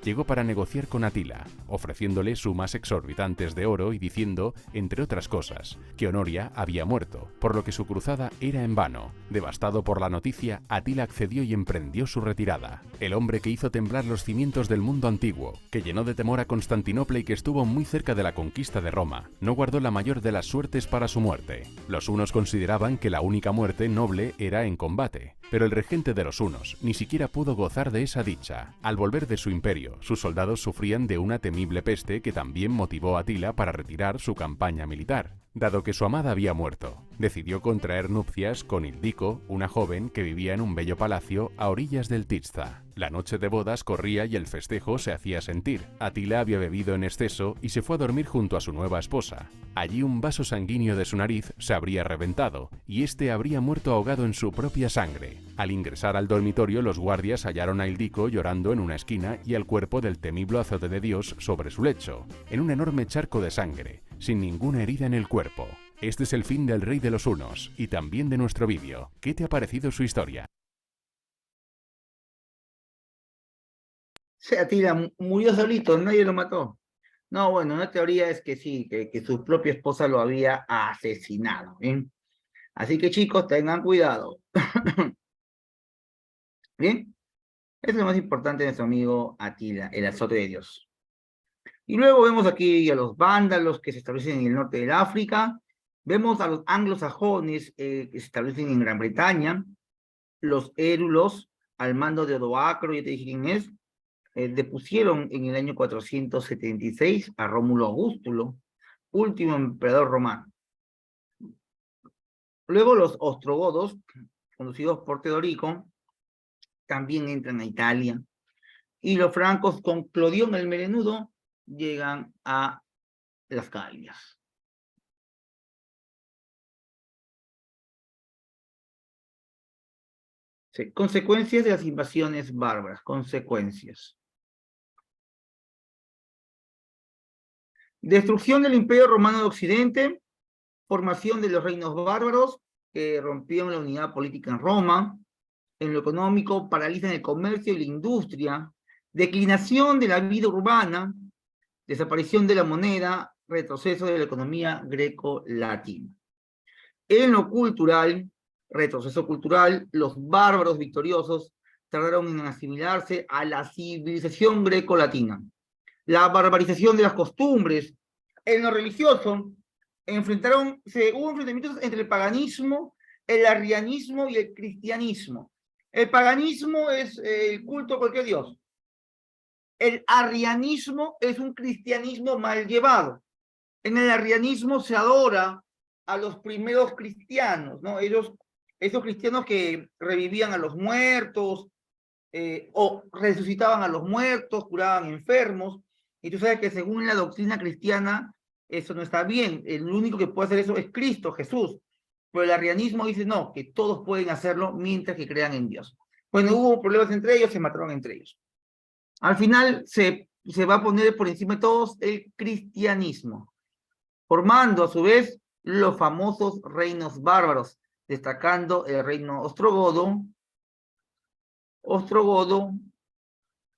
llegó para negociar con Atila, ofreciéndole sumas exorbitantes de oro y diciendo, entre otras cosas, que Honoria había muerto, por lo que su cruzada era en vano. Devastado por la noticia, Atila accedió y emprendió su retirada. El hombre que hizo temblar los cimientos del mundo antiguo, que llenó de temor a Constantinopla y que estuvo muy cerca de la conquista de Roma, no guardó la mayor de las suertes para su muerte. Los hunos consideraban que la única muerte noble era en combate, pero el regente de los hunos ni siquiera pudo gozar de esa dicha. Al volver de su imperio, sus soldados sufrían de una temible peste que también motivó a Atila para retirar su campaña militar. Dado que su amada había muerto, decidió contraer nupcias con Ildico, una joven que vivía en un bello palacio a orillas del Tista. La noche de bodas corría y el festejo se hacía sentir. Atila había bebido en exceso y se fue a dormir junto a su nueva esposa. Allí un vaso sanguíneo de su nariz se habría reventado y este habría muerto ahogado en su propia sangre. Al ingresar al dormitorio, los guardias hallaron a Ildico llorando en una esquina y el cuerpo del temible azote de Dios sobre su lecho, en un enorme charco de sangre, sin ninguna herida en el cuerpo. Este es el fin del rey de los hunos y también de nuestro vídeo. ¿Qué te ha parecido su historia? Se Atila murió solito, nadie lo mató. No, bueno, una teoría es que sí, que su propia esposa lo había asesinado. ¿Bien? Así que chicos, tengan cuidado. ¿Bien? Eso es lo más importante de nuestro amigo Atila, el azote de Dios. Y luego vemos aquí a los vándalos que se establecen en el norte del África. Vemos a los anglosajones que se establecen en Gran Bretaña. Los érulos, al mando de Odoacro, ya te dije quién es, depusieron en el año 476 a Rómulo Augustulo, último emperador romano. Luego los ostrogodos, conducidos por Teodorico, también entran a Italia. Y los francos con Clodión el Melenudo llegan a las Galias. Sí. Consecuencias de las invasiones bárbaras. Consecuencias. Destrucción del Imperio Romano de Occidente, formación de los reinos bárbaros que rompieron la unidad política en Roma. En lo económico, paralizan el comercio y la industria, declinación de la vida urbana, desaparición de la moneda, retroceso de la economía greco-latina. En lo cultural, retroceso cultural, los bárbaros victoriosos tardaron en asimilarse a la civilización greco-latina. La barbarización de las costumbres. En lo religioso, hubo enfrentamientos entre el paganismo, el arrianismo y el cristianismo. El paganismo es el culto a cualquier dios. El arrianismo es un cristianismo mal llevado. En el arrianismo se adora a los primeros cristianos, ¿no? Esos cristianos que revivían a los muertos, o resucitaban a los muertos, curaban enfermos. Y tú sabes que según la doctrina cristiana, eso no está bien. El único que puede hacer eso es Cristo, Jesús. Pero el arrianismo dice no, que todos pueden hacerlo mientras que crean en Dios. Bueno, hubo problemas entre ellos, se mataron entre ellos. Al final se va a poner por encima de todos el cristianismo, formando a su vez los famosos reinos bárbaros, destacando el reino ostrogodo,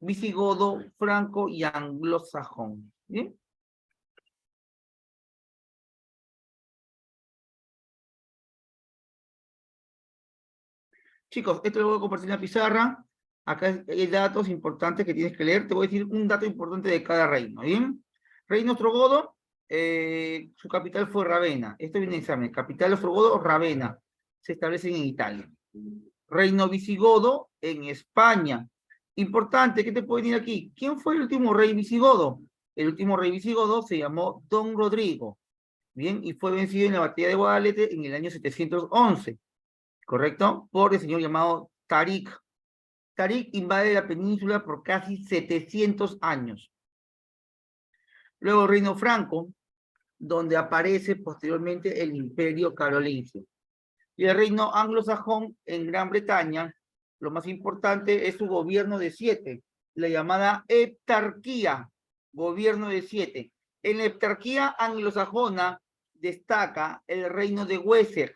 visigodo, franco y anglosajón. ¿Bien? Chicos, esto lo voy a compartir en la pizarra. Acá hay datos importantes que tienes que leer. Te voy a decir un dato importante de cada reino, ¿bien? Reino ostrogodo, su capital fue Ravenna. Esto viene en examen. Capital ostrogodo, Ravenna. Se establecen en Italia. Reino visigodo en España. Importante, ¿qué te puede venir aquí? ¿Quién fue el último rey visigodo? El último rey visigodo se llamó Don Rodrigo. Bien, y fue vencido en la batalla de Guadalete en el año 711. ¿Correcto? Por el señor llamado Tarik. Tarik invade la península por casi 700 años. Luego el reino franco, donde aparece posteriormente el imperio carolingio. Y el reino anglosajón en Gran Bretaña, lo más importante es su gobierno de 7, la llamada heptarquía, gobierno de 7. En la heptarquía anglosajona destaca el reino de Wessex,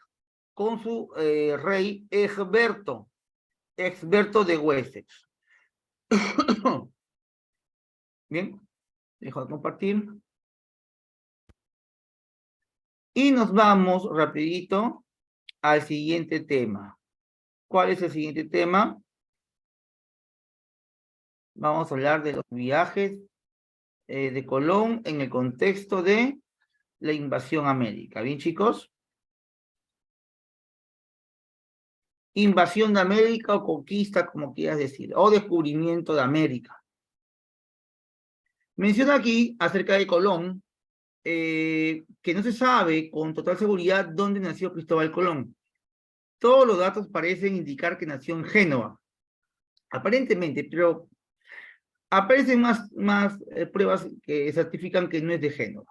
con su rey Egberto de Wessex. Bien, dejo de compartir. Y nos vamos rapidito al siguiente tema. ¿Cuál es el siguiente tema? Vamos a hablar de los viajes de Colón en el contexto de la invasión a América. ¿Bien, chicos? Invasión de América o conquista, como quieras decir, o descubrimiento de América. Menciona aquí acerca de Colón que no se sabe con total seguridad dónde nació Cristóbal Colón. Todos los datos parecen indicar que nació en Génova, aparentemente, pero aparecen más pruebas que certifican que no es de Génova.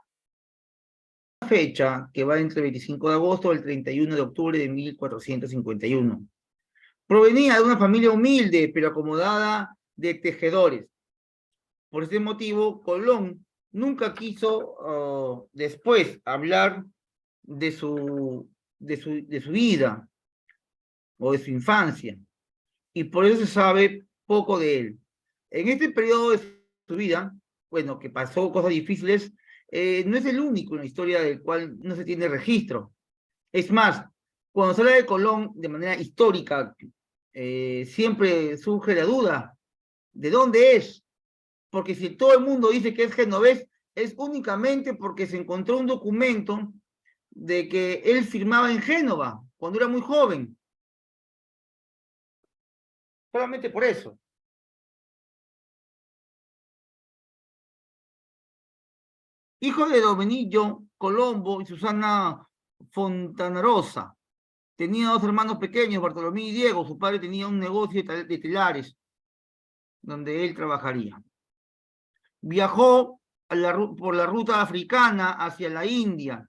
Una fecha que va entre el 25 de agosto y el 31 de octubre de 1451. Provenía de una familia humilde, pero acomodada de tejedores. Por ese motivo, Colón nunca quiso después hablar de su vida o de su infancia, y por eso se sabe poco de él. En este periodo de su vida, bueno, que pasó cosas difíciles, no es el único en la historia del cual no se tiene registro. Es más, cuando se habla de Colón de manera histórica, siempre surge la duda, ¿de dónde es? Porque si todo el mundo dice que es genovés, es únicamente porque se encontró un documento de que él firmaba en Génova cuando era muy joven. Solamente por eso. Hijo de Domenillo Colombo y Susana Fontanarosa. Tenía dos hermanos pequeños, Bartolomé y Diego. Su padre tenía un negocio de telares donde él trabajaría. Viajó por la ruta africana hacia la India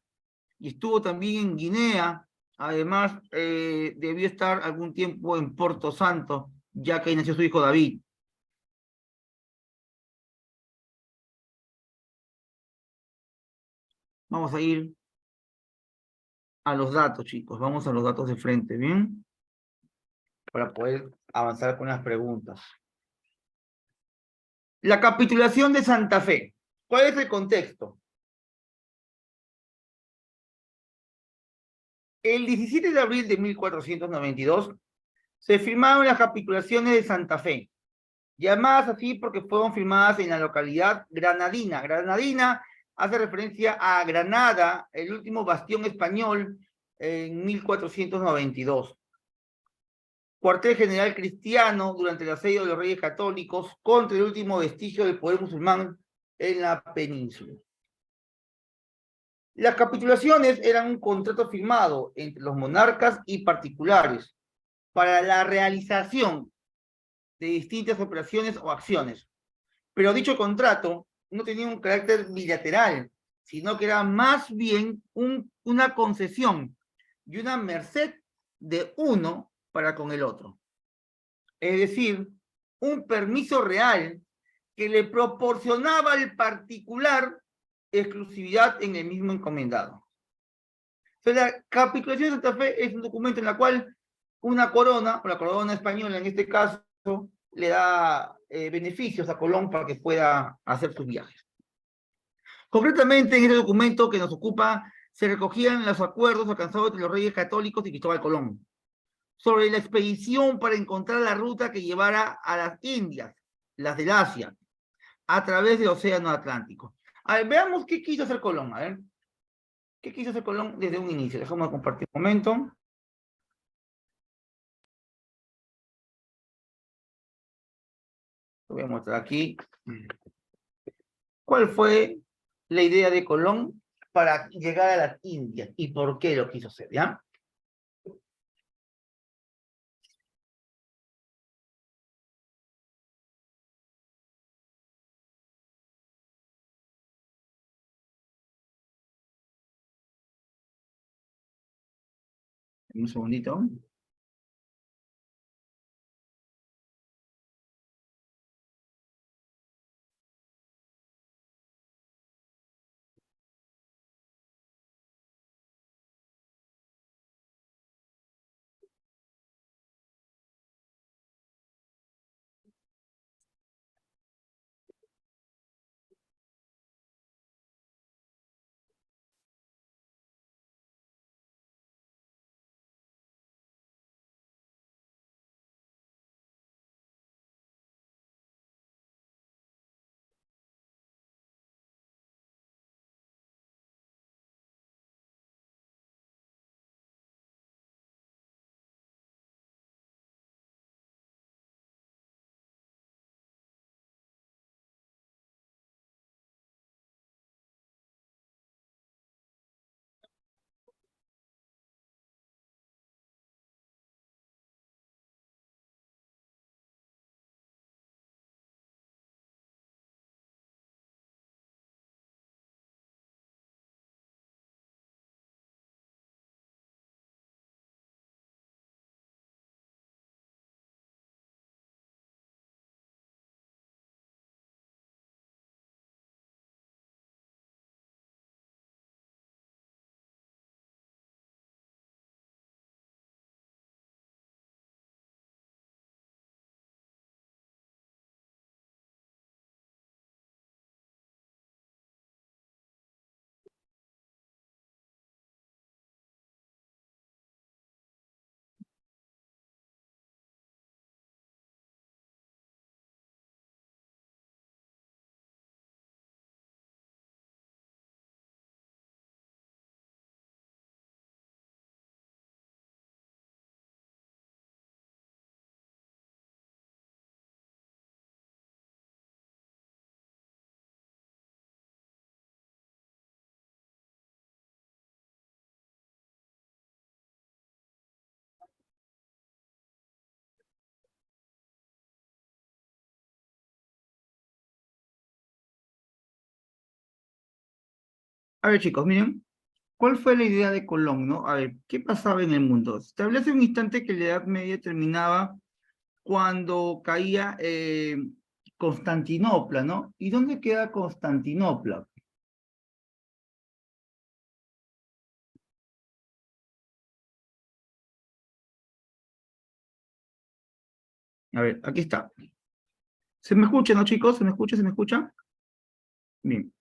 y estuvo también en Guinea. Además, debió estar algún tiempo en Porto Santo, ya que ahí nació su hijo David. Vamos a ir a los datos, chicos. Vamos a los datos de frente, ¿bien? Para poder avanzar con las preguntas. La capitulación de Santa Fe. ¿Cuál es el contexto? El 17 de abril de 1492 se firmaron las capitulaciones de Santa Fe, llamadas así porque fueron firmadas en la localidad granadina. Granadina hace referencia a Granada, el último bastión español en 1492. Cuartel general cristiano durante el asedio de los reyes católicos contra el último vestigio del poder musulmán en la península. Las capitulaciones eran un contrato firmado entre los monarcas y particulares para la realización de distintas operaciones o acciones. Pero dicho contrato no tenía un carácter bilateral, sino que era más bien una concesión y una merced de uno para con el otro. Es decir, un permiso real que le proporcionaba al particular exclusividad en el mismo encomendado. Entonces, la capitulación de Santa Fe es un documento en el cual una corona, o la corona española en este caso, le da beneficios a Colón para que pueda hacer sus viajes. Concretamente, en este documento que nos ocupa, se recogían los acuerdos alcanzados entre los reyes católicos y Cristóbal Colón sobre la expedición para encontrar la ruta que llevara a las Indias, las del Asia, a través del Océano Atlántico. A ver, veamos qué quiso hacer Colón. A ver, ¿qué quiso hacer Colón desde un inicio? Dejamos compartir un momento. Lo voy a mostrar aquí. ¿Cuál fue la idea de Colón para llegar a las Indias y por qué lo quiso hacer? ¿Ya? Un segundito. A ver, chicos, miren, ¿cuál fue la idea de Colón, no? A ver, ¿qué pasaba en el mundo? Se establece un instante que la Edad Media terminaba cuando caía Constantinopla, ¿no? ¿Y dónde queda Constantinopla? A ver, aquí está. ¿Se me escucha, no, chicos? ¿Se me escucha? ¿Se me escucha? Bien.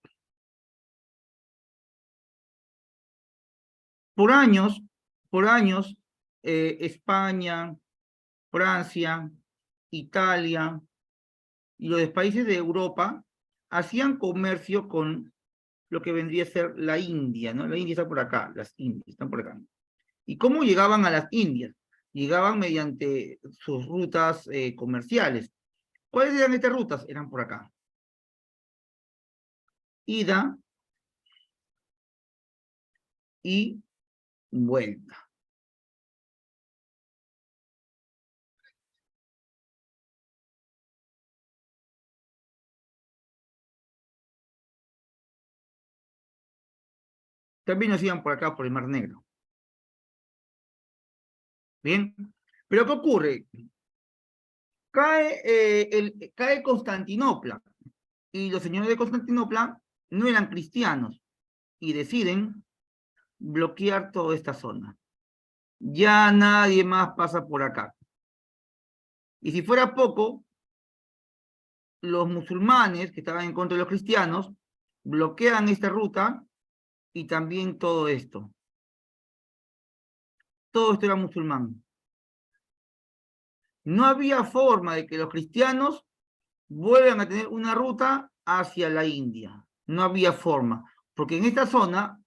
Por años, por años, España, Francia, Italia y los países de Europa hacían comercio con lo que vendría a ser la India, ¿no? La India está por acá, las Indias están por acá. ¿Y cómo llegaban a las Indias? Llegaban mediante sus rutas comerciales. ¿Cuáles eran estas rutas? Eran por acá. Ida y vuelta. También nos iban por acá, por el Mar Negro. ¿Bien? Pero ¿qué ocurre? Cae Constantinopla y los señores de Constantinopla no eran cristianos y deciden bloquear toda esta zona. Ya nadie más pasa por acá. Y si fuera poco, los musulmanes que estaban en contra de los cristianos bloquean esta ruta y también todo esto. Todo esto era musulmán. No había forma de que los cristianos vuelvan a tener una ruta hacia la India. No había forma, porque en esta zona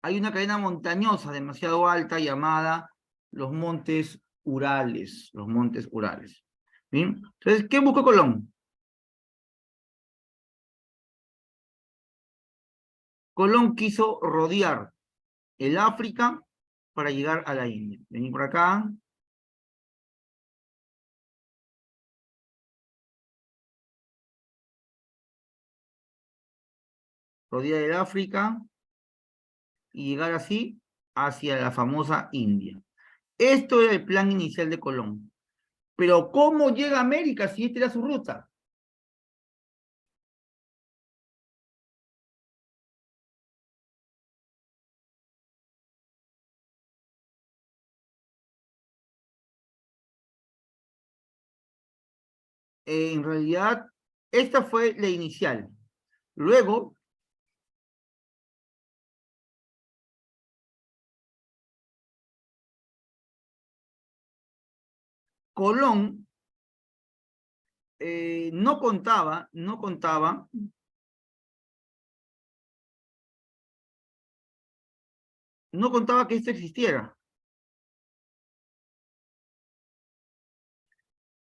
hay una cadena montañosa demasiado alta llamada los Montes Urales, los Montes Urales. ¿Bien? Entonces, ¿qué buscó Colón? Colón quiso rodear el África para llegar a la India. Vení por acá. Rodear el África y llegar así hacia la famosa India. Esto era el plan inicial de Colón. Pero ¿cómo llega a América si esta era su ruta? En realidad, esta fue la inicial. Luego, Colón no contaba que esto existiera.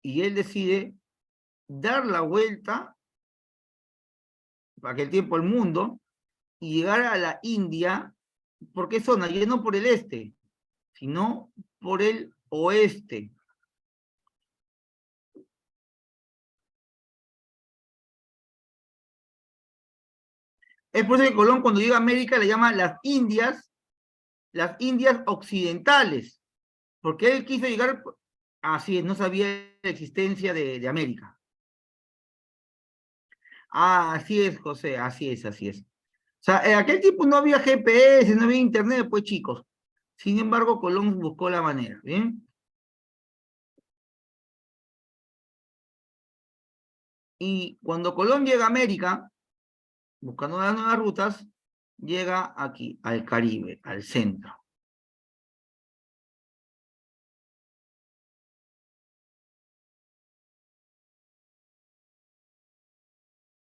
Y él decide dar la vuelta, para aquel tiempo al mundo, y llegar a la India. ¿Por qué zona? Ya no por el este, sino por el oeste. Es por eso que Colón, cuando llega a América, le llama las Indias occidentales, porque él quiso llegar, así es, no sabía la existencia de América. Ah, así es, José, así es, así es. O sea, en aquel tiempo no había GPS, no había internet, pues chicos. Sin embargo, Colón buscó la manera, ¿bien? Y cuando Colón llega a América, buscando las nuevas rutas, llega aquí, al Caribe, al centro.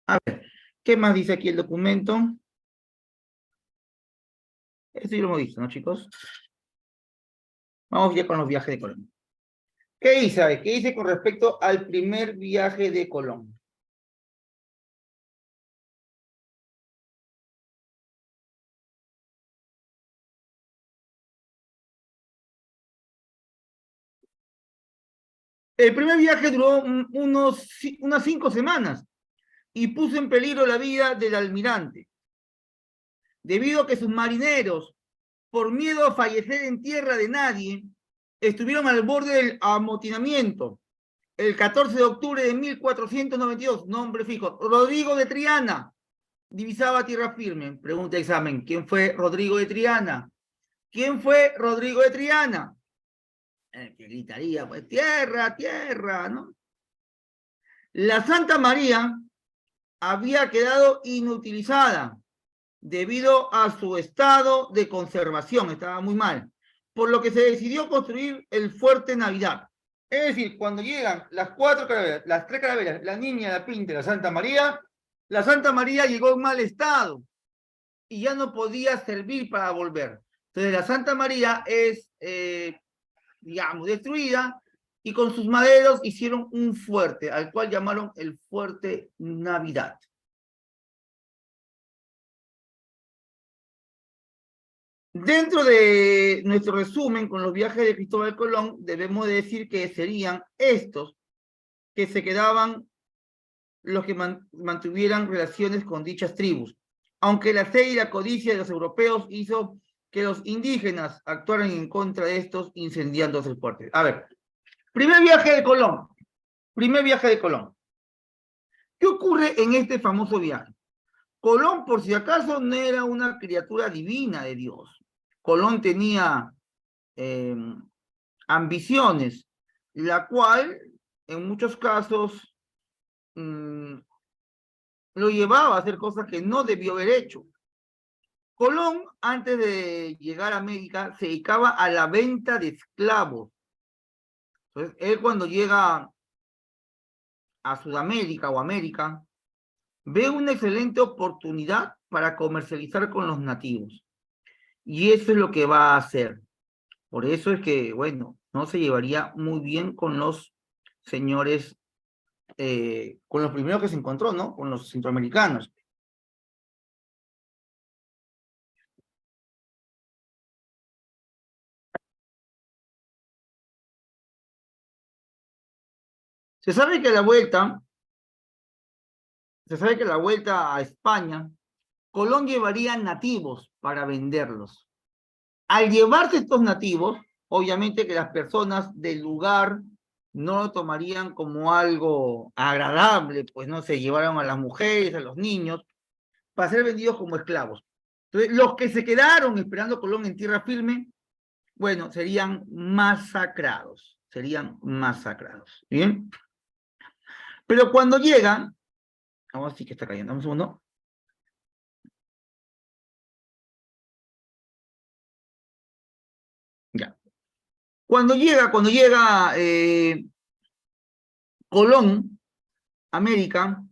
A ver, ¿qué más dice aquí el documento? Esto ya lo hemos visto, ¿no, chicos? Vamos ya con los viajes de Colón. ¿Qué dice? ¿Qué dice con respecto al primer viaje de Colón? El primer viaje duró unas 5 semanas, y puso en peligro la vida del almirante, debido a que sus marineros, por miedo a fallecer en tierra de nadie, estuvieron al borde del amotinamiento. El 14 de octubre de 1492, nombre fijo, Rodrigo de Triana, divisaba tierra firme. Pregunta examen, ¿quién fue Rodrigo de Triana? ¿Quién fue Rodrigo de Triana? Que gritaría, pues, tierra, tierra, ¿no? La Santa María había quedado inutilizada debido a su estado de conservación, estaba muy mal, por lo que se decidió construir el Fuerte Navidad. Es decir, cuando llegan las cuatro carabelas, las tres carabelas, la Niña, la Pinta y la Santa María llegó en mal estado y ya no podía servir para volver. Entonces la Santa María es, digamos, destruida y con sus maderos hicieron un fuerte, al cual llamaron el Fuerte Navidad. Dentro de nuestro resumen con los viajes de Cristóbal Colón, debemos decir que serían estos que se quedaban los que mantuvieran relaciones con dichas tribus, aunque la sed y la codicia de los europeos hizo que los indígenas actuaran en contra de estos, incendiando el fuerte. A ver, primer viaje de Colón. ¿Qué ocurre en este famoso viaje? Colón, por si acaso, no era una criatura divina de Dios. Colón tenía ambiciones, la cual en muchos casos lo llevaba a hacer cosas que no debió haber hecho. Colón, antes de llegar a América, se dedicaba a la venta de esclavos. Entonces, él cuando llega a Sudamérica o América, ve una excelente oportunidad para comercializar con los nativos. Y eso es lo que va a hacer. Por eso es que, bueno, no se llevaría muy bien con los señores, con los primeros que se encontró, ¿no? Con los centroamericanos. Se sabe que a la vuelta a España, Colón llevaría nativos para venderlos. Al llevarse estos nativos, obviamente que las personas del lugar no lo tomarían como algo agradable, pues no se llevaron a las mujeres, a los niños, para ser vendidos como esclavos. Entonces, los que se quedaron esperando a Colón en tierra firme, bueno, serían masacrados. ¿Bien? Pero cuando llegan, ahora sí que está cayendo, un segundo. Ya. Cuando llega Colón, América,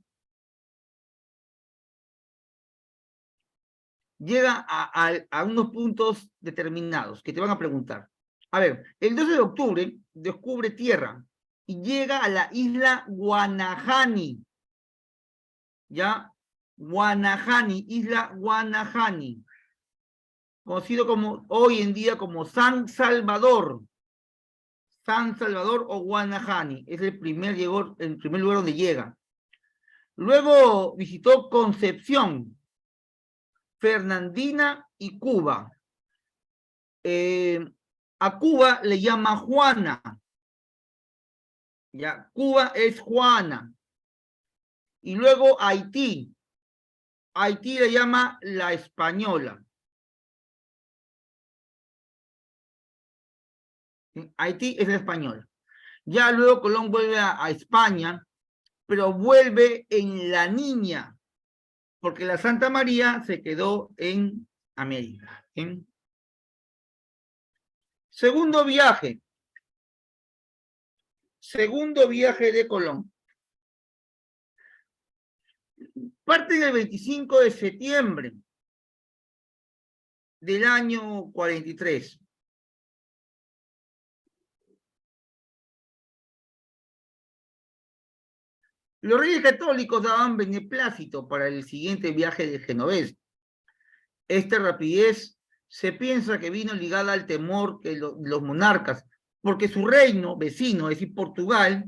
llega a unos puntos determinados que te van a preguntar. A ver, el 12 de octubre descubre tierra y llega a la isla Guanahani. ¿Ya? Guanahani, isla Guanahani, conocido como hoy en día como San Salvador o Guanahani, es el primer lugar donde llega. Luego visitó Concepción, Fernandina y Cuba. A Cuba le llama Juana. Ya, Cuba es Juana. Y luego Haití. Haití le llama la Española. Haití es la Española. Ya luego Colón vuelve a España, pero vuelve en la Niña, porque la Santa María se quedó en América. ¿Sí? Segundo viaje de Colón. Parte del 25 de septiembre del año 43. Los reyes católicos daban beneplácito para el siguiente viaje del genovés. Esta rapidez se piensa que vino ligada al temor que los monarcas, porque su reino vecino, es decir, Portugal,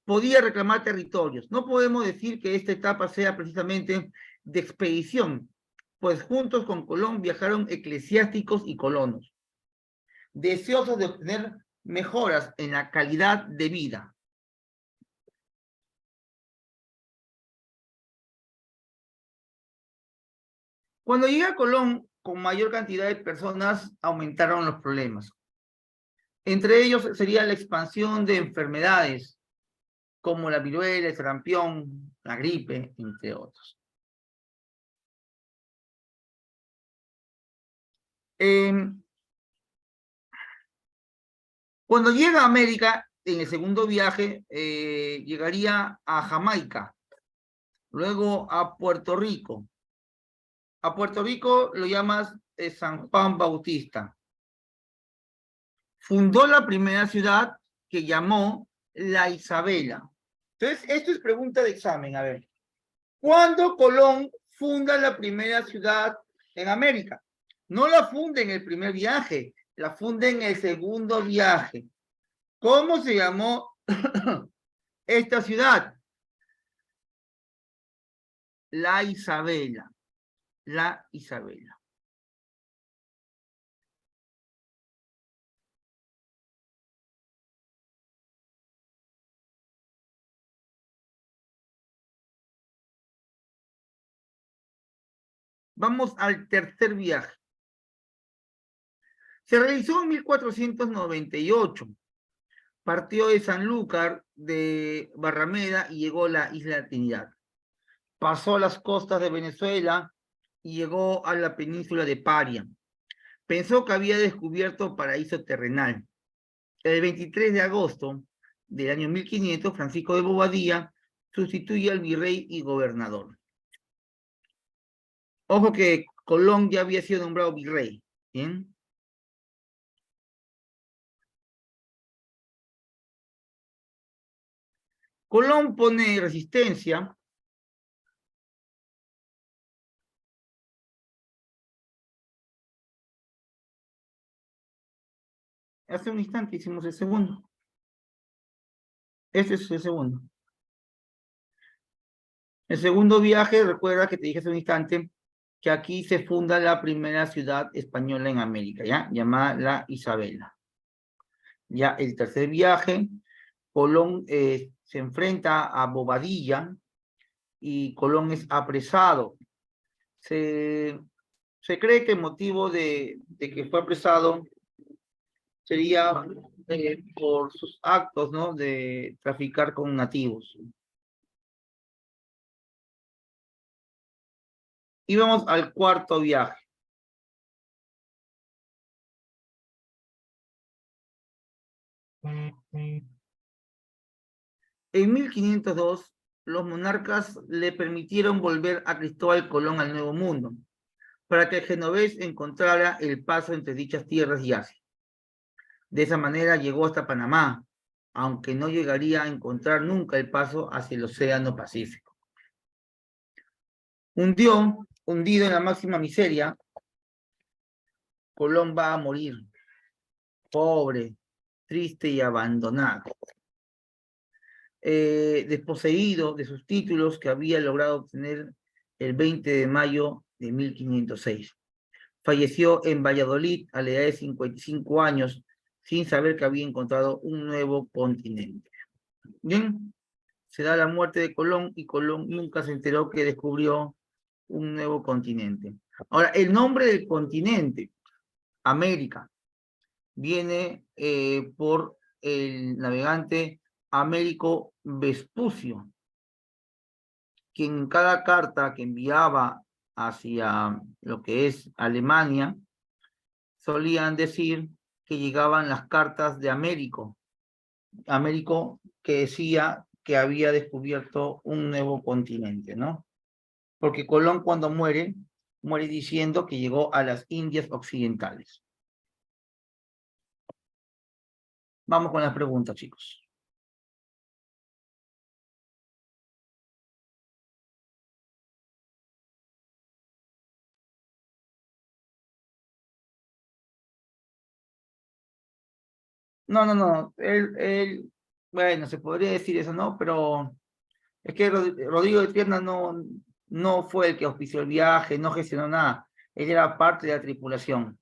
podía reclamar territorios. No podemos decir que esta etapa sea precisamente de expedición, pues juntos con Colón viajaron eclesiásticos y colonos, deseosos de obtener mejoras en la calidad de vida. Cuando llega Colón, con mayor cantidad de personas, aumentaron los problemas. Entre ellos sería la expansión de enfermedades, como la viruela, el sarampión, la gripe, entre otros. Cuando llega a América, en el segundo viaje, llegaría a Jamaica, luego a Puerto Rico. A Puerto Rico lo llamas San Juan Bautista. Fundó la primera ciudad que llamó La Isabela. Entonces, esto es pregunta de examen, a ver. ¿Cuándo Colón funda la primera ciudad en América? No la funda en el primer viaje, la funda en el segundo viaje. ¿Cómo se llamó esta ciudad? La Isabela. La Isabela. Vamos al tercer viaje. Se realizó en 1498. Partió de Sanlúcar, de Barrameda, y llegó a la isla de Trinidad. Pasó las costas de Venezuela y llegó a la península de Paria. Pensó que había descubierto paraíso terrenal. El 23 de agosto del año 1500, Francisco de Bobadilla sustituye al virrey y gobernador. Ojo que Colón ya había sido nombrado virrey, ¿bien? Colón pone resistencia. Hace un instante hicimos el segundo. Este es el segundo. El segundo viaje, recuerda que te dije hace un instante que aquí se funda la primera ciudad española en América, ¿ya? Llamada La Isabela. Ya el tercer viaje, Colón se enfrenta a Bobadilla y Colón es apresado. Se cree que el motivo de que fue apresado sería por sus actos, ¿no? De traficar con nativos. Y vamos al cuarto viaje. En 1502, los monarcas le permitieron volver a Cristóbal Colón al Nuevo Mundo, para que el genovés encontrara el paso entre dichas tierras y Asia. De esa manera llegó hasta Panamá, aunque no llegaría a encontrar nunca el paso hacia el Océano Pacífico. Hundido en la máxima miseria, Colón va a morir, pobre, triste y abandonado. Desposeído de sus títulos que había logrado obtener el 20 de mayo de 1506. Falleció en Valladolid a la edad de 55 años, sin saber que había encontrado un nuevo continente. Bien, se da la muerte de Colón y Colón nunca se enteró que descubrió un nuevo continente. Ahora, el nombre del continente, América, viene por el navegante Américo Vespucio, quien en cada carta que enviaba hacia lo que es Alemania, solían decir que llegaban las cartas de Américo que decía que había descubierto un nuevo continente, ¿no? Porque Colón cuando muere diciendo que llegó a las Indias Occidentales. Vamos con las preguntas, chicos. No. Bueno, se podría decir eso, ¿no? Pero es que Rodrigo de Tierna no fue el que auspició el viaje, no gestionó nada. Él era parte de la tripulación.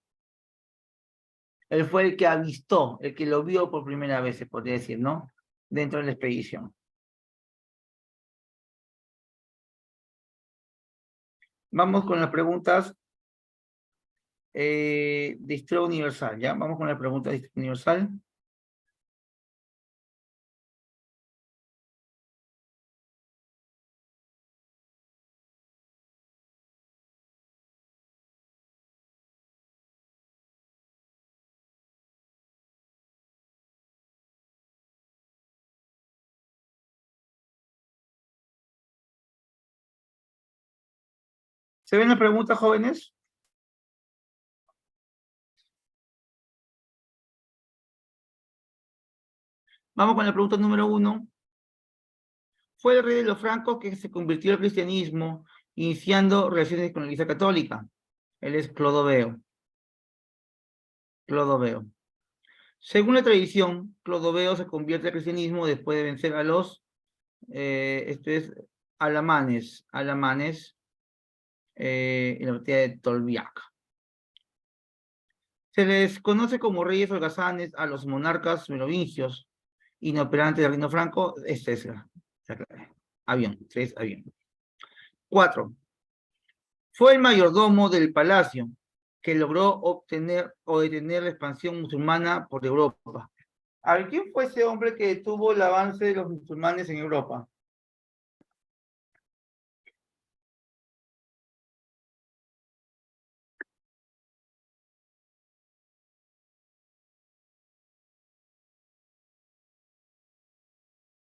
Él fue el que avistó, el que lo vio por primera vez, se podría decir, ¿no? Dentro de la expedición. Vamos con las preguntas de historia universal, ¿ya? Vamos con las preguntas de historia universal. ¿Se ven las preguntas, jóvenes? Vamos con la pregunta número 1. Fue el rey de los francos que se convirtió al cristianismo, iniciando relaciones con la Iglesia Católica. Él es Clodoveo. Clodoveo. Según la tradición, Clodoveo se convierte al cristianismo después de vencer a los alamanes, en la batalla de Tolbiac. Se les conoce como reyes holgazanes a los monarcas merovingios, inoperantes del reino franco. Este es avión, 4. Fue el mayordomo del palacio que logró obtener o detener la expansión musulmana por Europa. A ver, ¿quién fue ese hombre que detuvo el avance de los musulmanes en Europa?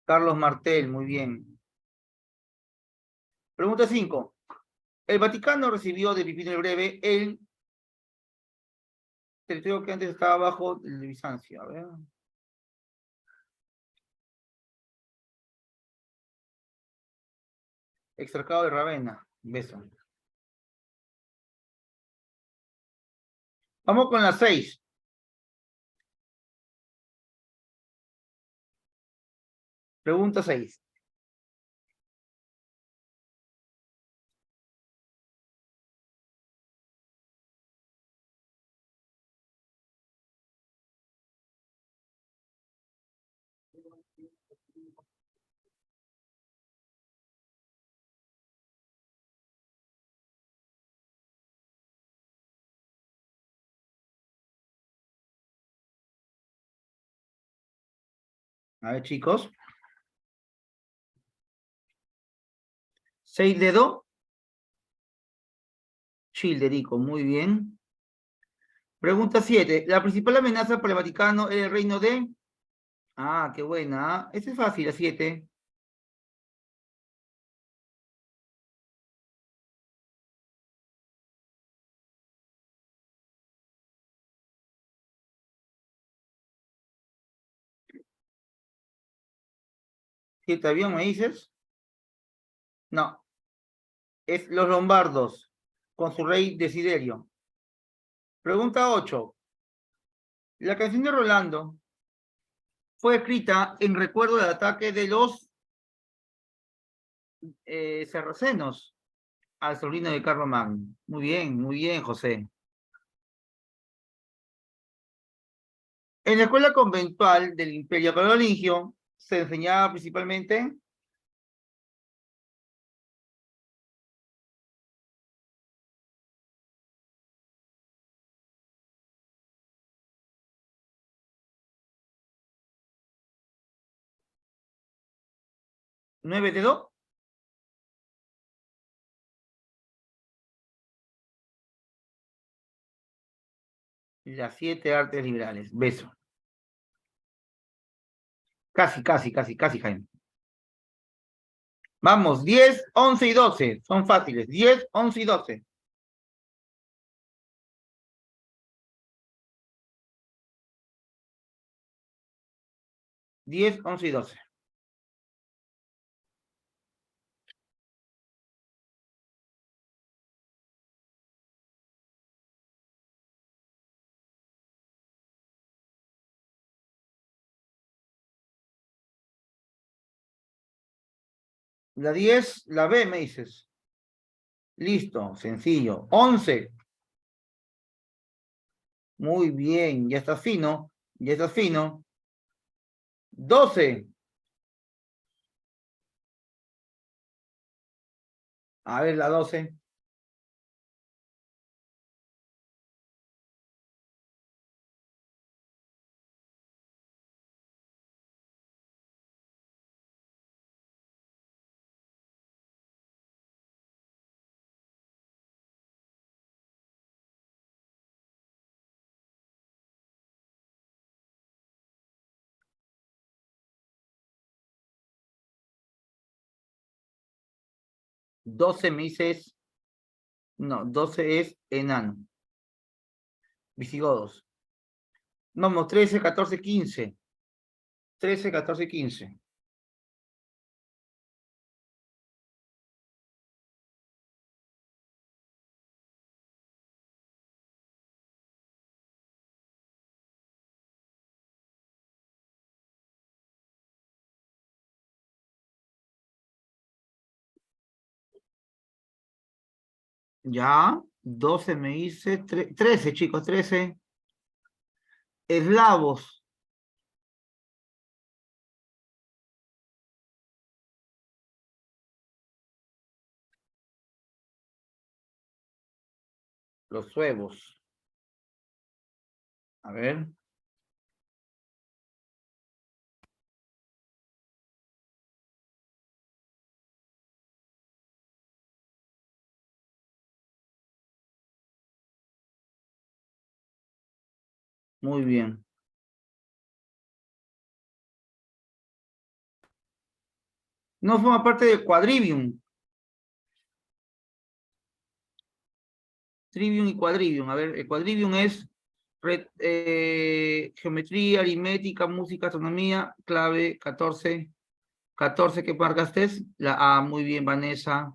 Carlos Martel, muy bien. Pregunta 5. El Vaticano recibió de Pipino el Breve el territorio que antes estaba bajo el de Bizancio. A ver. Exarcado de Ravenna. Beso. Vamos con la 6. Pregunta 6. A ver, chicos. 6 dedo. Childerico, muy bien. Pregunta 7. La principal amenaza para el Vaticano era el reino de... Ah, qué buena. Esta es fácil, la 7. ¿Siete avión me dices? No. Es los lombardos, con su rey Desiderio. Pregunta 8. La canción de Rolando fue escrita en recuerdo del ataque de los sarracenos al sobrino de Carlomagno. Muy bien, José. En la escuela conventual del Imperio Carolingio se enseñaba principalmente 9 de 2. Las 7 artes liberales. Beso. Casi, Jaime. Vamos, 10, 11 y 12. Son fáciles. 10, 11 y 12. 10, 11 y 12. La 10, la B, me dices. Listo, sencillo. 11. Muy bien, ya está fino. Ya está fino. 12. A ver, la 12. Doce me dices. No, 12 es enano. Visigodos. Vamos, 13, 14, 15. 13, 14, 15. Ya, 12 me dice, 13, chicos, 13. Eslavos, los suevos. A ver, muy bien. No forma parte del quadrivium. Trivium y quadrivium. A ver, el quadrivium es geometría, aritmética, música, astronomía, clave 14. 14 que marcaste. La A, muy bien, Vanessa.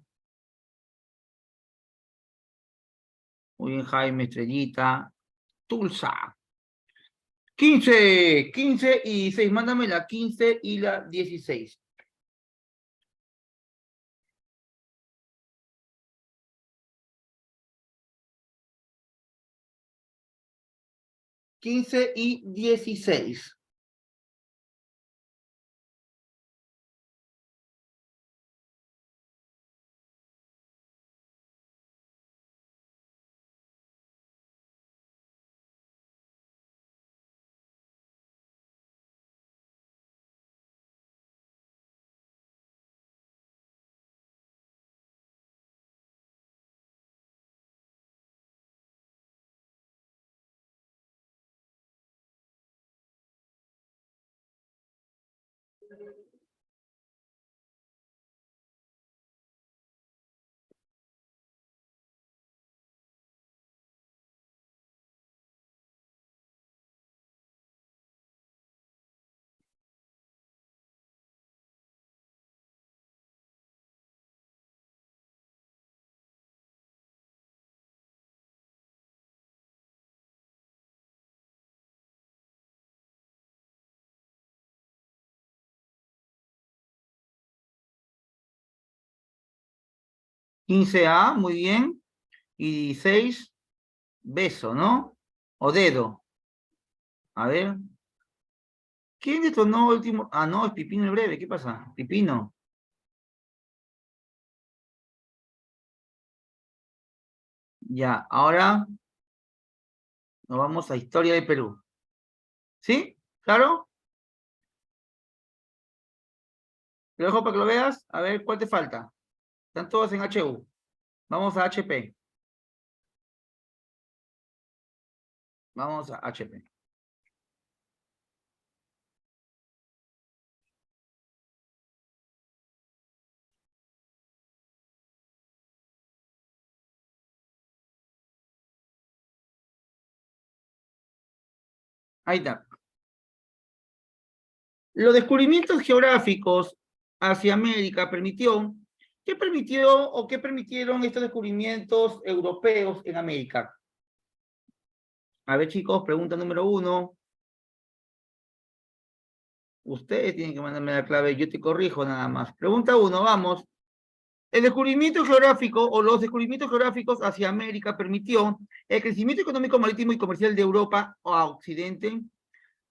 Muy bien, Jaime, Estrellita. Tulsa. 15, 15 y 16. Mándame la 15 y la 16. 15 y 16. Quince A, muy bien. Y 16, beso, ¿no? O dedo. A ver. ¿Quién detonó el último? Ah, no, es Pipino el breve. ¿Qué pasa? Pipino. Ya, ahora nos vamos a Historia de Perú. ¿Sí? ¿Claro? Te lo dejo para que lo veas. A ver, ¿cuál te falta? Están todos en HU. Vamos a HP. Vamos a HP. Ahí está. Los descubrimientos geográficos hacia América ¿qué permitió o qué permitieron estos descubrimientos europeos en América? A ver, chicos, pregunta número 1. Ustedes tienen que mandarme la clave, yo te corrijo nada más. Pregunta 1, vamos. El descubrimiento geográfico o los descubrimientos geográficos hacia América permitió el crecimiento económico marítimo y comercial de Europa a Occidente,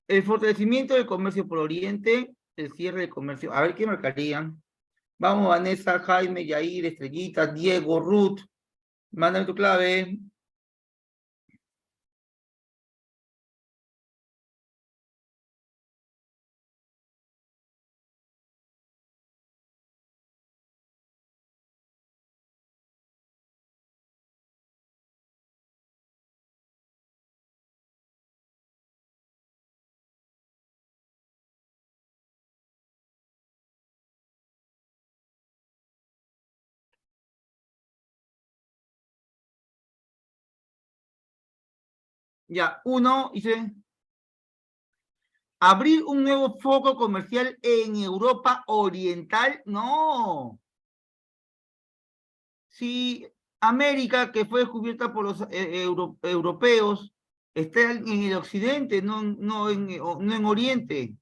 el fortalecimiento del comercio por Oriente, el cierre del comercio. A ver, ¿qué marcarían? Vamos, Vanessa, Jaime, Yair, Estrellita, Diego, Ruth. Mándame tu clave. Ya, uno, dice, abrir un nuevo foco comercial en Europa Oriental. No. Si América, que fue descubierta por los europeos, está en el occidente, no en Oriente.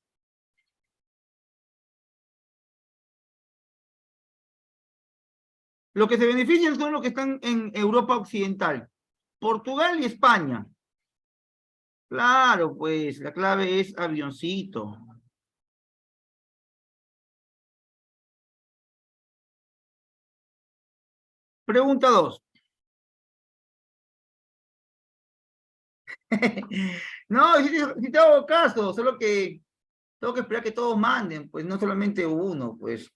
Los que se benefician son los que están en Europa Occidental. Portugal y España. Claro, pues la clave es avioncito. Pregunta 2. No, si te hago caso, solo que tengo que esperar que todos manden, pues no solamente uno, pues.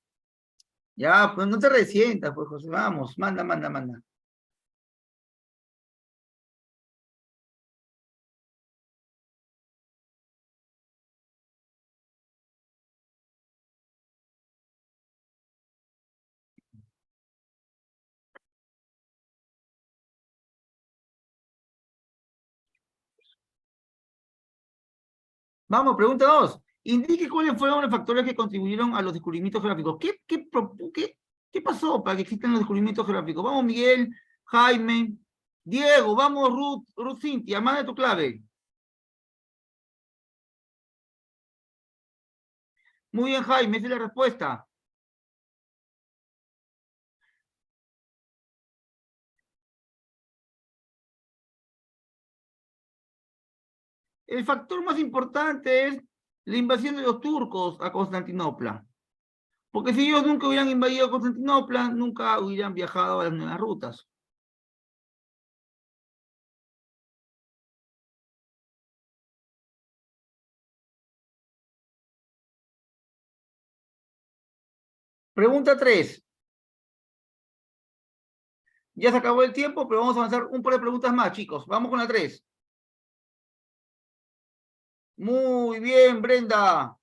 Ya, pues no te resientas, pues José, vamos, manda, manda, manda. Vamos, pregunta 2. Indique cuáles fueron los factores que contribuyeron a los descubrimientos geográficos. ¿Qué pasó para que existan los descubrimientos geográficos? Vamos, Miguel, Jaime, Diego, vamos, Ruth Cintia, manda tu clave. Muy bien, Jaime, esa es la respuesta. El factor más importante es la invasión de los turcos a Constantinopla. Porque si ellos nunca hubieran invadido Constantinopla, nunca hubieran viajado a las nuevas rutas. Pregunta 3. Ya se acabó el tiempo, pero vamos a avanzar un par de preguntas más, chicos. Vamos con la 3. Muy bien, Brenda.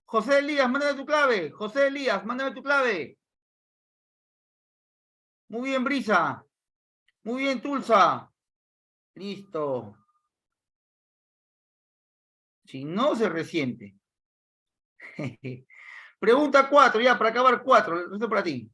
José Elías, mándame tu clave. José Elías, mándame tu clave. Muy bien, Brisa. Muy bien, Tulsa. Listo. Si no, se resiente. Pregunta 4, ya, para acabar 4. Esto es para ti.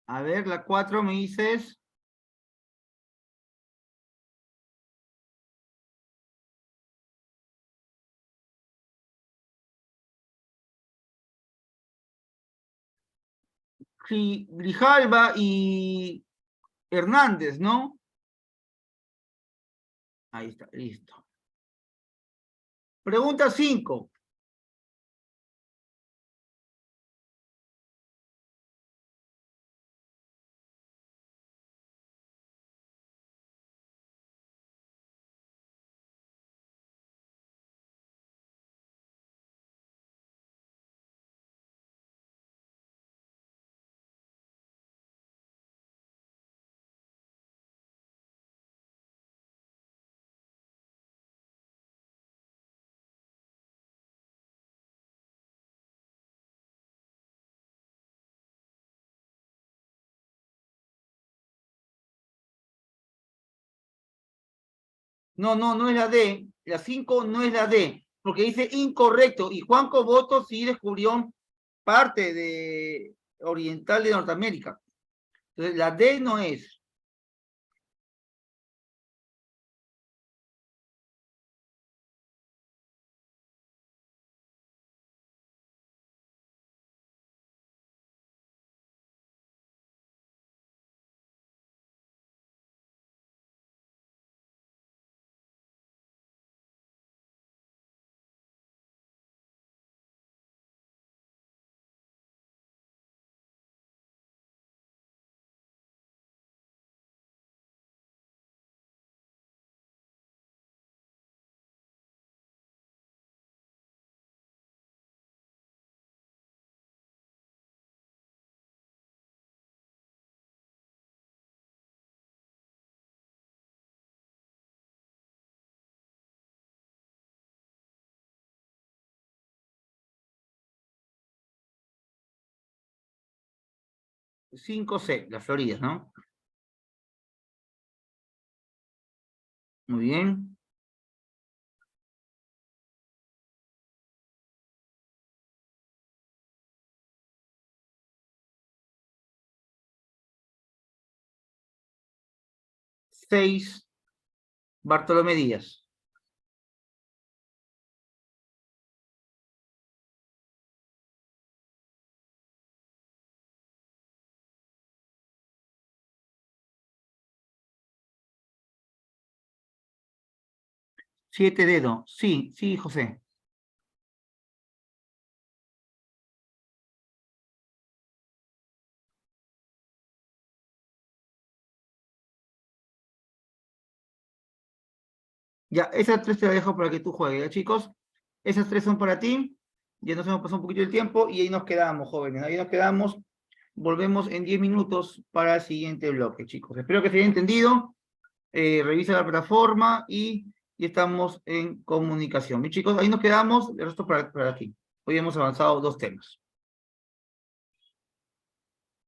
A ver, la 4 me dices. Grijalva y Hernández, ¿no? Ahí está, listo. Pregunta 5. No, no, no es la D. La 5 no es la D, porque dice incorrecto. Y Juan Coboto sí descubrió parte de oriental de Norteamérica. Entonces, la D no es. Cinco c la Florida, ¿no? Muy bien. Seis, Bartolomé Díaz. Siete dedo. Sí, sí, José. Ya, esas tres te las dejo para que tú juegues, ¿ya, chicos? Esas tres son para ti. Ya nos hemos pasado un poquito el tiempo y ahí nos quedamos, jóvenes. Ahí nos quedamos. Volvemos en 10 minutos para el siguiente bloque, chicos. Espero que se haya entendido. Revisa la plataforma y estamos en comunicación. Mis chicos, ahí nos quedamos. El resto para aquí. Hoy hemos avanzado 2 temas.